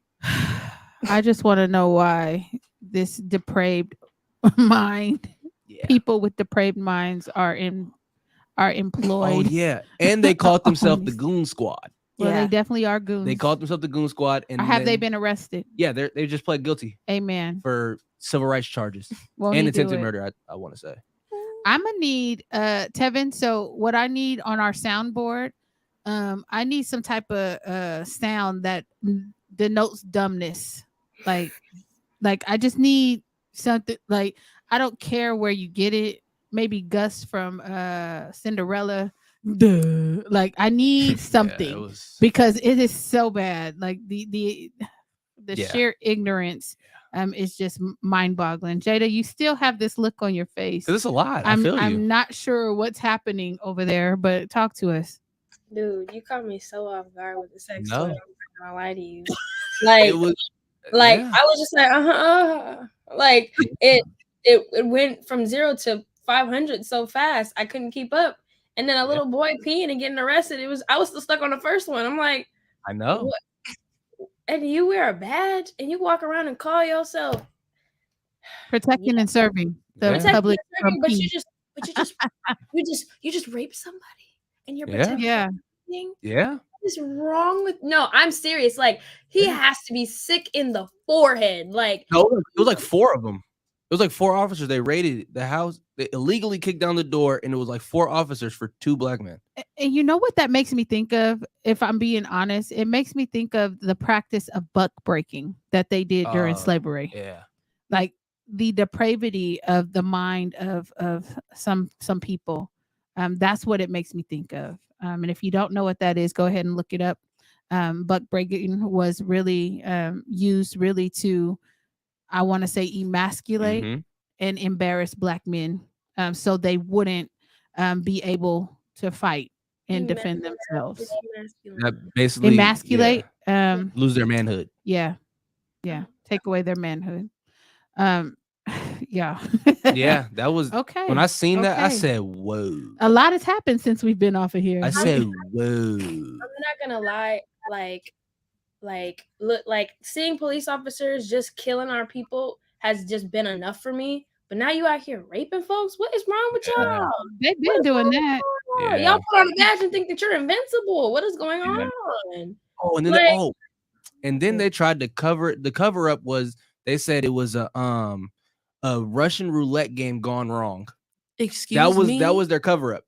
I just want to know why this depraved mind, people with depraved minds are employed. Oh yeah, and they called themselves the Police. Goon Squad. Well, Yeah. they definitely are goons. They called themselves the Goon Squad, and Or have they then- been arrested? Yeah, they just pled guilty Amen. for civil rights charges Won't and he do attempted it? murder. I want to say. I'm gonna need Tevin. So what I need on our soundboard, I need some type of sound that denotes dumbness. Like I just need something like I don't care where you get it. Maybe Gus from Cinderella. Duh. Like I need something because it is so bad. Like the Yeah. sheer ignorance is just mind-boggling. Jada, you still have this look on your face. Because it's a lot. I feel you. I'm not sure what's happening over there, but talk to us. Dude, you caught me so off guard with the sex No. toy. I'm not gonna lie to you. Like, It was like yeah. I was just like, like it went from 0 to 500 so fast. I couldn't keep up. And then a little boy peeing and getting arrested. I was still stuck on the first one. I'm like, I know. what? And you wear a badge and you walk around and call yourself Protecting and serving the Yeah. protecting public. and serving, from but peace. you just rape somebody and you're Yeah. protecting. Yeah. everything? Yeah. What is wrong with? No, I'm serious. Like he has to be sick in the forehead. Like No, it was like 4 of them. It was like 4 officers. They raided the house. They illegally kicked down the door, and it was like 4 officers for 2 black men. And you know what that makes me think of? If I'm being honest, it makes me think of the practice of buck breaking that they did during slavery. Yeah. Like the depravity of the mind of some people. That's what it makes me think of. And if you don't know what that is, go ahead and look it up. Buck breaking was really used really to, I want to say, emasculate Mhm. and embarrass black men, so they wouldn't be able to fight and defend themselves. That basically Emasculate, lose their manhood. yeah, take away their manhood. Yeah. Yeah, that was Okay. when I seen that, I okay. said, "Whoa." A lot has happened since we've been off of here. I said, "Whoa." I'm not gonna lie, look, like seeing police officers just killing our people has just been enough for me. But now you out here raping folks. What is wrong with y'all? They've been doing that. Yeah. Y'all put on a badge and think that you're invincible. What is going on? Oh, and then Like- and then they tried to cover it. The cover up was they said it was a Russian roulette game gone wrong. Excuse me. That was their cover up.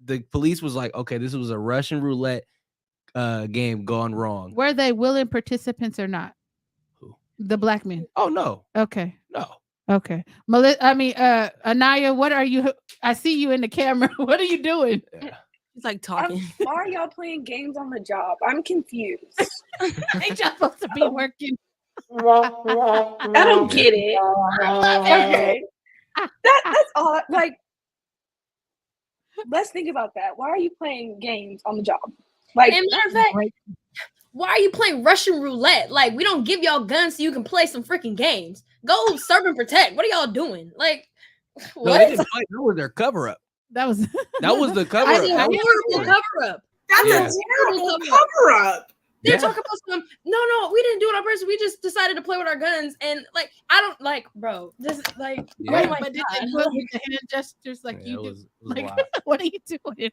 The police was like, okay, this was a Russian roulette game gone wrong. Were they willing participants or not? Who? The black men. Oh no, Okay. no. Okay. Anaya, what are you? I see you in the camera. What are you doing? It's like talking. Why are y'all playing games on the job? I'm confused. Ain't y'all supposed to be working? I don't get it. Okay. That's all. Like, let's think about that. Why are you playing games on the job? Like, And matter of fact, why are you playing Russian roulette? Like, we don't give y'all guns so you can play some freaking games. Go serve and protect. What are y'all doing? Like, No, what? they didn't fight. That was their cover up. That was That was the cover That's up. a That was horrible their story. cover up. That's Yeah. a terrible cover up. They're talking about some. No, we didn't do it on purpose. We just decided to play with our guns, and like I don't like, bro. This like, Yeah. oh my But did god, they put with the hand gestures like Yeah, you it do? was a Like, lot. what are you doing?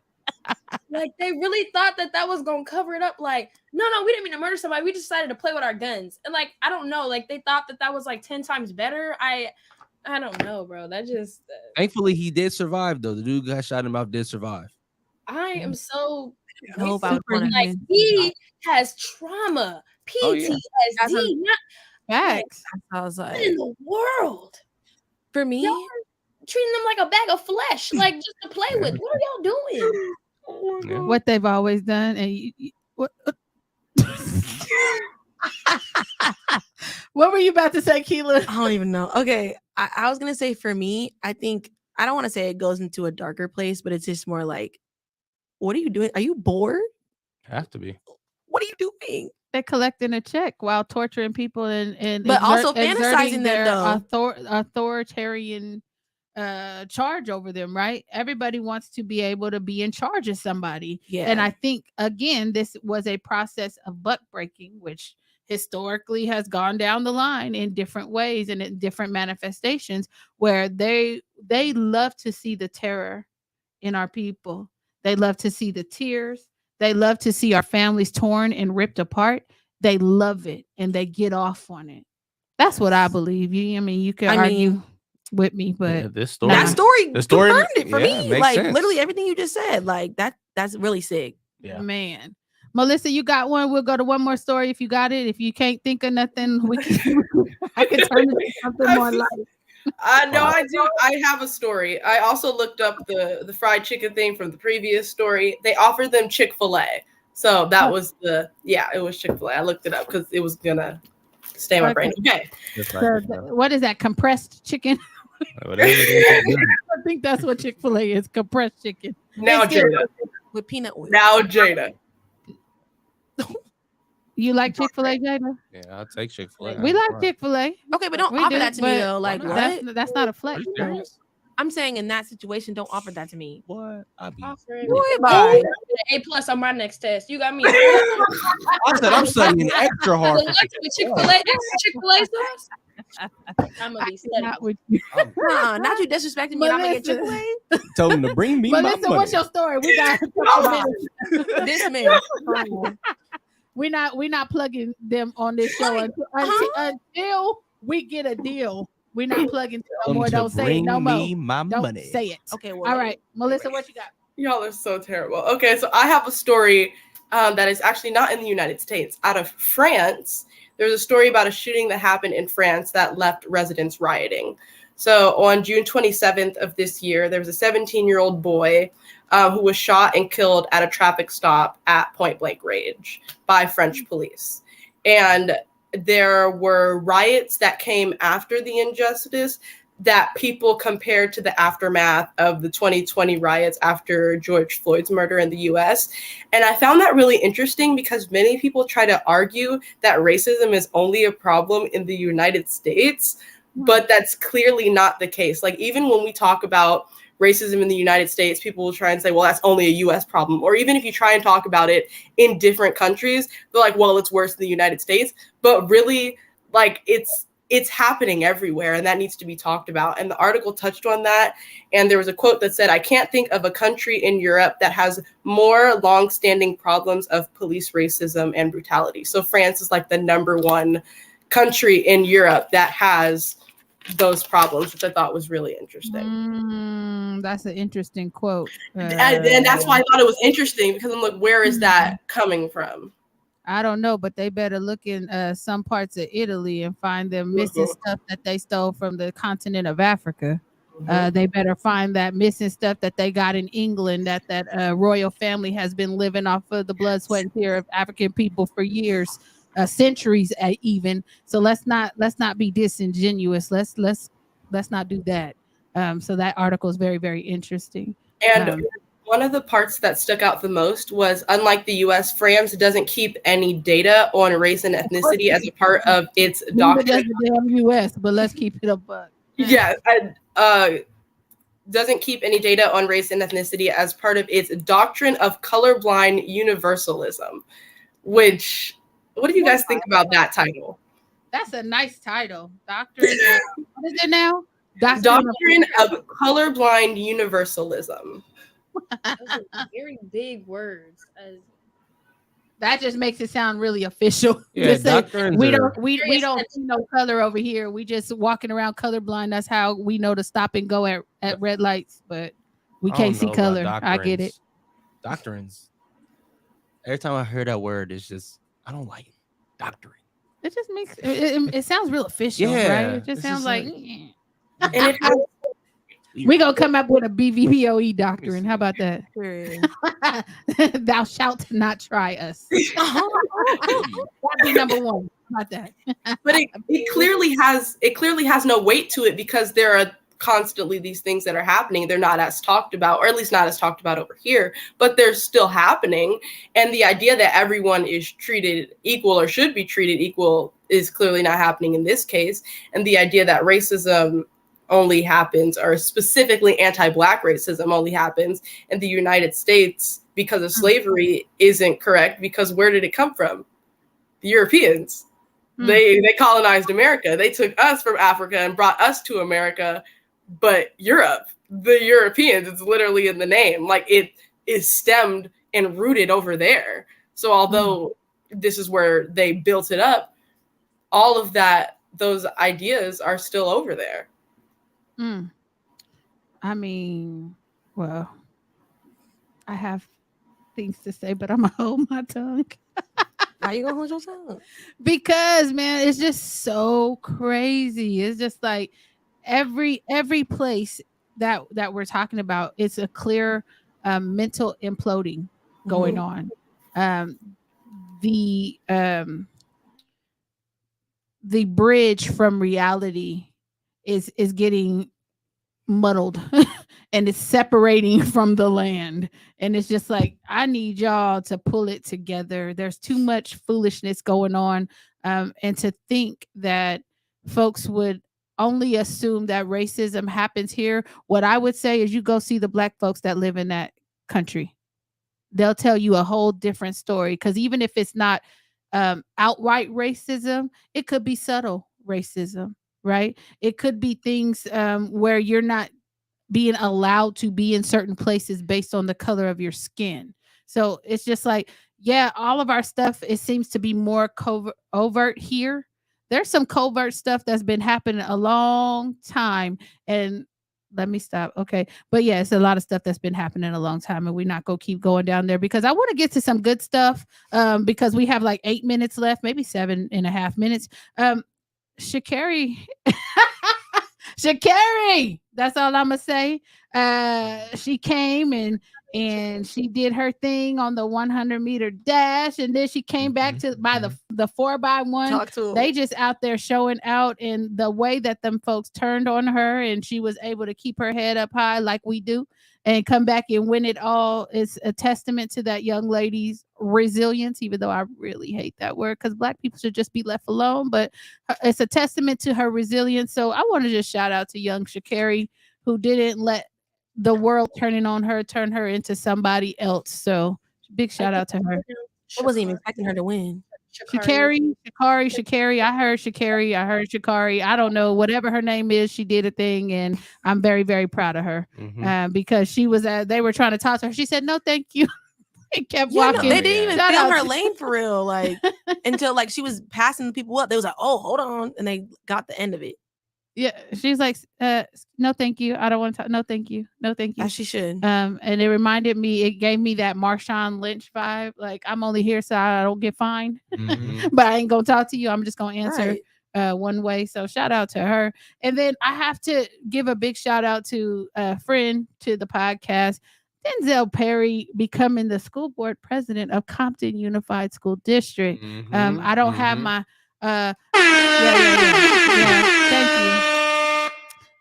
like they really thought that was gonna cover it up. Like, no, we didn't mean to murder somebody. We just decided to play with our guns, and like I don't know, like they thought that was like 10 times better. I don't know, bro. That just Thankfully, he did survive though. The dude got shot in the mouth did survive. I am so I hope I would Superhuman. like he has trauma, Oh, yeah. PTSD, That's what- not Facts. I was What like, in the world? for me, Y'all treating them like a bag of flesh, like just to play with. What are y'all doing? Yeah. What they've always done, and what? What were you about to say, Keela? I don't even know. Okay, I was gonna say for me, I think I don't want to say it goes into a darker place, but it's just more like, what are you doing? Are you bored? Have to be. What are you doing? They're collecting a check while torturing people and But also exerting fantasizing them, their though. authoritarian charge over them, right? Everybody wants to be able to be in charge of somebody. Yeah. And I think again, this was a process of buck breaking, which historically has gone down the line in different ways and in different manifestations where they love to see the terror in our people. They love to see the tears. They love to see our families torn and ripped apart. They love it and they get off on it. That's what I believe. I mean, you can argue with me, but Yeah, this story. That story the story confirmed it for yeah, me. makes Like sense. literally everything you just said. Like that's really sick. Yeah. man. Melissa, you got one. We'll go to one more story if you got it. If you can't think of nothing, we can I can turn it to something more light. No, I do. I have a story. I also looked up the fried chicken thing from the previous story. They offered them Chick-fil-A. So that was it was Chick-fil-A. I looked it up because it was gonna stay in my brain. Okay. What is that? Compressed chicken? Whatever it is, I think that's what Chick-fil-A is. Compressed chicken. Now It's good. Jada. With peanut oil. Now Jada. You like Chick-fil-A, Jada? yeah, I'll take Chick-fil-A. We like Chick-fil-A. Okay, but don't We offer do, that to me but though. Like what? That's not a Are flex. you serious? I'm saying in that situation, don't offer that to me. What? I be. Offer it. Boy, Oh, bye. A+ on my next test. You got me. I said I'm studying extra hard. With Chick-fil-A, Chick-fil-A sauce. I'm gonna be studying. Not with you. Not you disrespecting me. And I'm gonna get Melissa. Chick-fil-A. Told him to bring me my Melissa, money. what's your story? We got a couple minutes. This man. We're not plugging them on this show until we get a deal. We're not plugging Tell no more. him to Don't say it bring no me more. my Don't money. say it. Okay, well, All right, Melissa, what you got? Y'all are so terrible. Okay, so I have a story that is actually not in the United States. Out of France, there's a story about a shooting that happened in France that left residents rioting. So on June 27th of this year, there was a 17-year-old boy who was shot and killed at a traffic stop at point blank range by French police. And there were riots that came after the injustice that people compared to the aftermath of the 2020 riots after George Floyd's murder in the US. And I found that really interesting because many people try to argue that racism is only a problem in the United States, but that's clearly not the case. Like, even when we talk about racism in the United States, people will try and say, well, that's only a US problem. Or even if you try and talk about it in different countries, they're like, well, it's worse in the United States. But really, like, it's happening everywhere, and that needs to be talked about. And the article touched on that. And there was a quote that said, I can't think of a country in Europe that has more longstanding problems of police racism and brutality. So France is like the number one country in Europe that has those problems, which I thought was really interesting. That's an interesting quote. And that's why I thought it was interesting, because I'm like, where is that coming from? I don't know, but they better look in some parts of Italy and find them missing stuff that they stole from the continent of Africa. They better find that missing stuff that they got in England that royal family has been living off of the blood, sweat, and tear of African people for years, centuries even. So let's not be disingenuous. Let's not do that. So that article is very, very interesting. And one of the parts that stuck out the most was, unlike the US, France doesn't keep any data on race and ethnicity as a part of its doctrine. The damn US, but let's keep it a buck. Yeah, doesn't keep any data on race and ethnicity as part of its doctrine of colorblind universalism, which What do you guys think about that title? That's a nice title. Doctrine of, what is it now? Doctrine of Colorblind Universalism. Those are very big words. That just makes it sound really official. Yeah, Just say, doctrines we are- don't we don't see no color over here. We just walking around colorblind. That's how we know to stop and go at red lights, but we I can't don't see know about color. I get it. Doctrines. Every time I hear that word, it's just I don't like it. Doctrine. It just makes it sounds real official, right? Yeah, It just it's sounds just like, And it has we gonna come up with a BVBOE doctrine. How about that? Period. Thou shalt not try us. That'd be number one. How about that? but it clearly has no weight to it because there are constantly these things that are happening. They're not as talked about, or at least not as talked about over here, but they're still happening. And the idea that everyone is treated equal or should be treated equal is clearly not happening in this case. And the idea that racism only happens, or specifically anti-Black racism only happens in the United States because of slavery isn't correct, because where did it come from? The Europeans. They colonized America. They took us from Africa and brought us to America, but Europe, the Europeans, it's literally in the name. Like, it is stemmed and rooted over there. So although this is where they built it up, all of those ideas are still over there. I mean, well, I have things to say, but I'm gonna hold my tongue. Why you gonna hold your tongue? Because, man, it's just so crazy. It's just like every place that we're talking about, it's a clear mental imploding going on. The bridge from reality is getting muddled and it's separating from the land, and it's just like, I need y'all to pull it together. There's too much foolishness going on, and to think that folks would only assume that racism happens here. What I would say is, you go see the Black folks that live in that country. They'll tell you a whole different story, because even if it's not outright racism, it could be subtle racism, right? It could be things where you're not being allowed to be in certain places based on the color of your skin. So it's just like, yeah, all of our stuff, it seems to be more overt here. There's some covert stuff that's been happening a long time. And let me stop. Okay. But yeah, it's a lot of stuff that's been happening a long time, and we're not going to keep going down there, because I want to get to some good stuff, because we have like 8 minutes left, maybe 7.5 minutes. Sha'Carri, Sha'Carri, that's all I'm gonna say. She came and she did her thing on the 100-meter dash, and then she came back to by the 4x1. Talk to 'em. They just out there showing out, and the way that them folks turned on her, and she was able to keep her head up high like we do, and come back and win it all, is a testament to that young lady's resilience, even though I really hate that word, because Black people should just be left alone. But it's a testament to her resilience. So I want to just shout out to young Sha'Carri, who didn't let the world turning on her turn her into somebody else. So big shout out to her. I wasn't even expecting her to win. Sha'Carri. I heard Sha'Carri. I don't know, whatever her name is, she did a thing, and I'm very, very proud of her. Because she was they were trying to talk to her. She said, "No, thank you." And kept walking. They didn't even Shout feel out her to- lane for real, like until like she was passing the people up. They was like, "Oh, hold on," and they got the end of it. Yeah, she's like, no, thank you. I don't want to talk. No, thank you. No, thank you. As she should. And it reminded me, it gave me that Marshawn Lynch vibe. Like, I'm only here so I don't get fined, but I ain't gonna talk to you. I'm just gonna answer one way. So shout out to her. And then I have to give a big shout out to a friend to the podcast, Denzel Perry, becoming the school board president of Compton Unified School District. I don't have my thank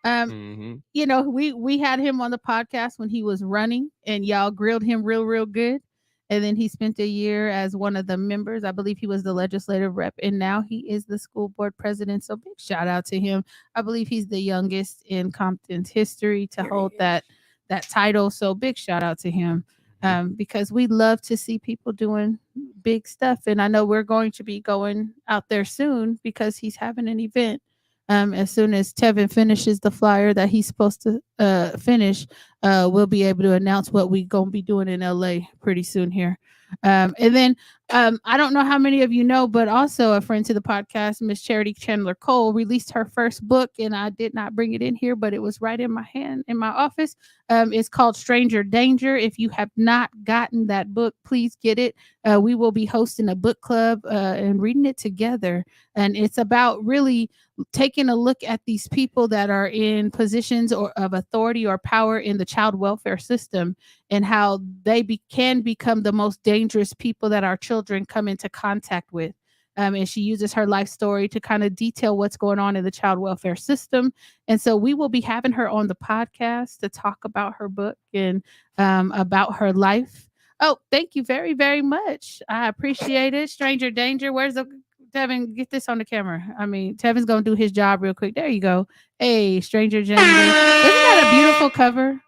you. You know, we had him on the podcast when he was running, and y'all grilled him real good. And then he spent a year as one of the members. I believe he was the legislative rep, and now he is the school board president. So big shout out to him. I believe he's the youngest in Compton's history to hold that title. So big shout out to him. because we love to see people doing big stuff. And I know we're going to be going out there soon because he's having an event. As soon as Tevin finishes the flyer that he's supposed to finish, we'll be able to announce what we're going to be doing in LA pretty soon here. And then I don't know how many of you know, but also a friend to the podcast, Miss Charity Chandler Cole, released her first book, and I did not bring it in here, but it was right in my hand in my office. It's called Stranger Danger. If you have not gotten that book, please get it. We will be hosting a book club and reading it together. And it's about really taking a look at these people that are in positions of authority or power in the child welfare system and how they can become the most dangerous people that our children come into contact with. And she uses her life story to kind of detail what's going on in the child welfare system. And so we will be having her on the podcast to talk about her book and about her life. Oh, thank you very, very much. I appreciate it. Stranger Danger. Where's the Tevin? Get this on the camera. I mean, Tevin's going to do his job real quick. There you go. Hey, Stranger Danger. Isn't that a beautiful cover?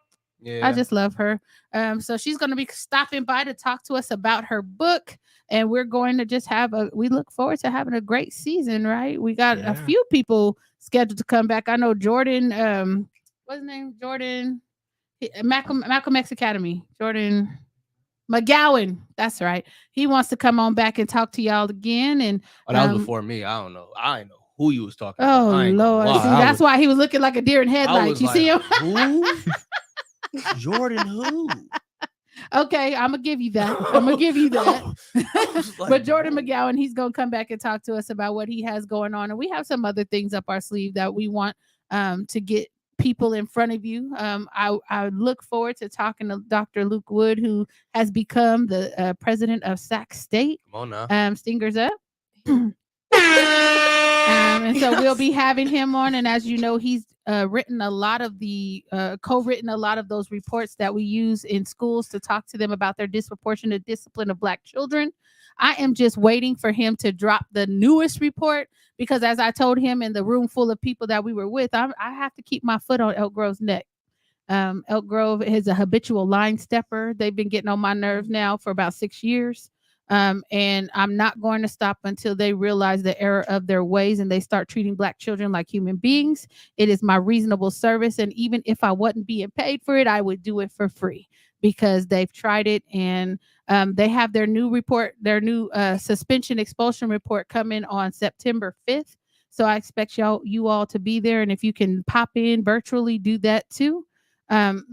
Yeah. I just love her. So she's going to be stopping by to talk to us about her book. And we're going to just we look forward to having a great season, right? We got a few people scheduled to come back. I know Jordan, what's his name? Jordan, Malcolm X Academy. Jordan McGowan. That's right. He wants to come on back and talk to y'all again. And that was before me. I don't know. I didn't know who you was talking about. Oh, Lord. See, that's why he was looking like a deer in headlights. You see him? Who? Jordan who? Okay, I'm gonna give you that. But Jordan McGowan, he's gonna come back and talk to us about what he has going on, and we have some other things up our sleeve that we want to get people in front of you. I look forward to talking to Dr. Luke Wood, who has become the president of Sac State. Come on now. Stingers up. And so we'll be having him on, and as you know, he's written a lot of the co-written a lot of those reports that we use in schools to talk to them about their disproportionate discipline of Black children. I am just waiting for him to drop the newest report because, as I told him in the room full of people that we were with, I have to keep my foot on Elk Grove's neck. Elk Grove is a habitual line stepper. They've been getting on my nerves now for about 6 years. And I'm not going to stop until they realize the error of their ways and they start treating Black children like human beings. It is my reasonable service. And even if I wasn't being paid for it, I would do it for free because they've tried it. And they have their new report, their new suspension expulsion report coming on September 5th. So I expect you all to be there. And if you can pop in virtually, do that too.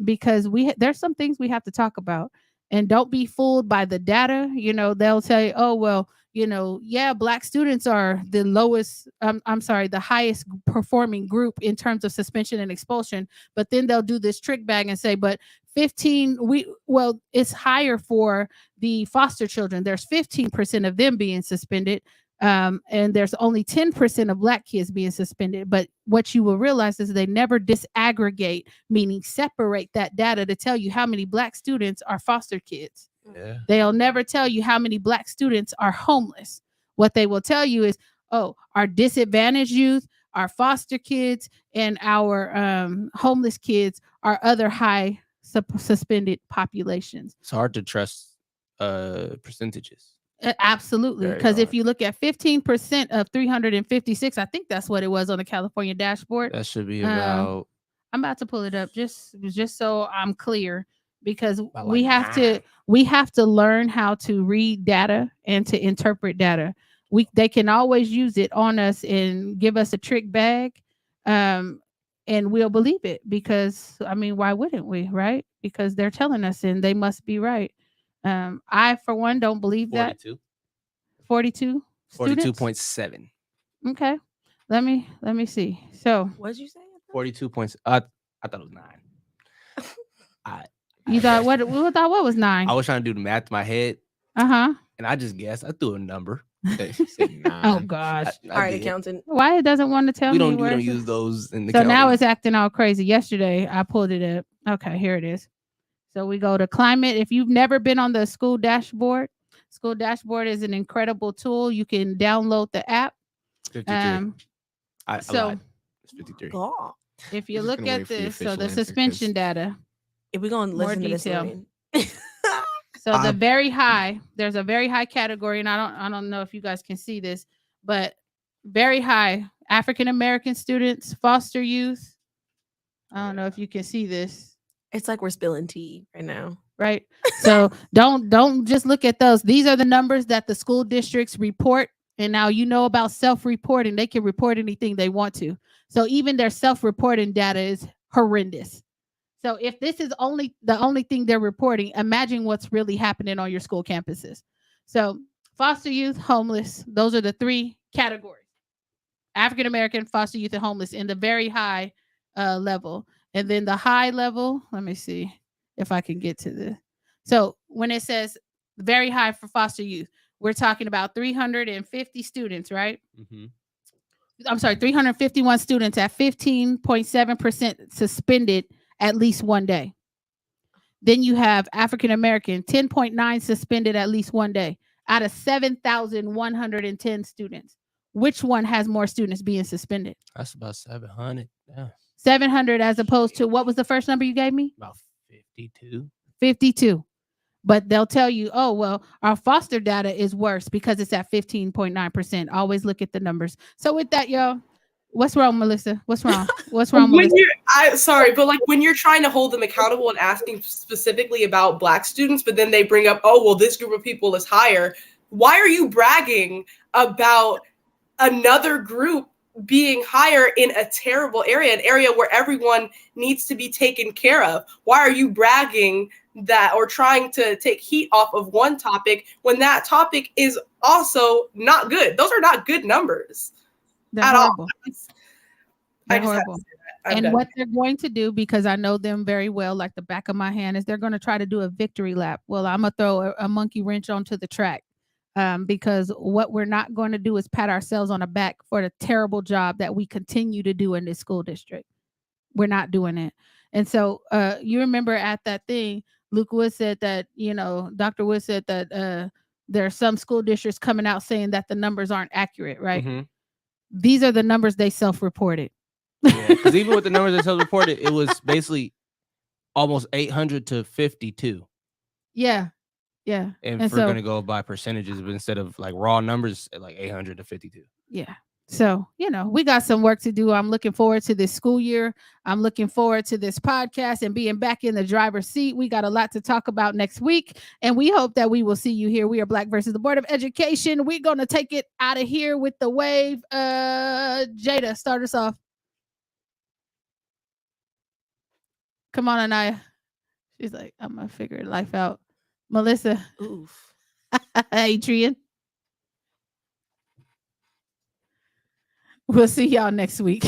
Because there's some things we have to talk about. And don't be fooled by the data. You know, they'll say, oh, well, you know, yeah, Black students are the the highest performing group in terms of suspension and expulsion. But then they'll do this trick bag and say, but it's higher for the foster children. There's 15% of them being suspended. And there's only 10% of Black kids being suspended. But what you will realize is they never disaggregate, meaning separate that data to tell you how many Black students are foster kids. Yeah. They'll never tell you how many Black students are homeless. What they will tell you is, oh, our disadvantaged youth, our foster kids, and our homeless kids are other high suspended populations. It's hard to trust percentages. Absolutely. Because if you look at 15% of 356, I think that's what it was on the California dashboard. That should be about. I'm about to pull it up just so I'm clear, because we have to learn how to read data and to interpret data. They can always use it on us and give us a trick bag, and we'll believe it because, I mean, why wouldn't we, right? Because they're telling us and they must be right. I, for one, don't believe 42. that. 42? 42.7. Okay. Let me see. So What did you say? 42 points. I thought it was 9. You thought what was 9? I was trying to do the math in my head. Uh-huh. And I just guessed. I threw a number. Oh gosh. All right, accountant. Why it doesn't want to tell me? We don't use those in the So now it's acting all crazy. Yesterday I pulled it up. Okay, here it is. So we go to climate. If you've never been on the school dashboard is an incredible tool. You can download the app. 53. I lied. It's 53. God. If you look at this, so the suspension data. If we're going to listen to this, So the very high, there's a very high category, and I don't know if you guys can see this, but very high African American students, foster youth. I don't know if you can see this. It's like we're spilling tea right now. Right. So don't just look at those. These are the numbers that the school districts report. And now you know about self-reporting. They can report anything they want to. So even their self-reporting data is horrendous. So if this is the only thing they're reporting, imagine what's really happening on your school campuses. So foster youth, homeless, those are the three categories. African American, foster youth, and homeless in the very high level. And then the high level, let me see if I can get to this. So when it says very high for foster youth, we're talking about 350 students, right? Mm-hmm. I'm sorry, 351 students at 15.7% suspended at least one day. Then you have African American, 10.9 suspended at least one day out of 7,110 students. Which one has more students being suspended? That's about 700. Yeah. 700 as opposed to what was the first number you gave me? About 52. 52. But they'll tell you, oh, well, our foster data is worse because it's at 15.9%. Always look at the numbers. So with that, y'all, what's wrong, Melissa? What's wrong? What's wrong, Melissa? Sorry, but like when you're trying to hold them accountable and asking specifically about Black students, but then they bring up, oh, well, this group of people is higher. Why are you bragging about another group being higher in a terrible area, an area where everyone needs to be taken care of? Why are you bragging that or trying to take heat off of one topic when that topic is also not good? Those are not good numbers. They're at horrible. all. They're horrible. And what they're going to do, because I know them very well, like the back of my hand, is they're going to try to do a victory lap. Well, I'm going to throw a monkey wrench onto the track. Because what we're not going to do is pat ourselves on the back for the terrible job that we continue to do in this school district. We're not doing it. And so you remember at that thing, Luke Wood said that, Dr. Wood said that there are some school districts coming out saying that the numbers aren't accurate, right? Mm-hmm. These are the numbers they self-reported. Yeah, because even with the numbers they self-reported, it was basically almost 800 to 52. Yeah. Yeah. And if we're going to go by percentages, but instead of like raw numbers, like 800 to 52. Yeah. So, we got some work to do. I'm looking forward to this school year. I'm looking forward to this podcast and being back in the driver's seat. We got a lot to talk about next week, and we hope that we will see you here. We are Black versus the Board of Education. We're going to take it out of here with the wave. Jada, start us off. Come on, Anaya. She's like, I'm going to figure life out. Melissa. Oof. Adrian. We'll see y'all next week.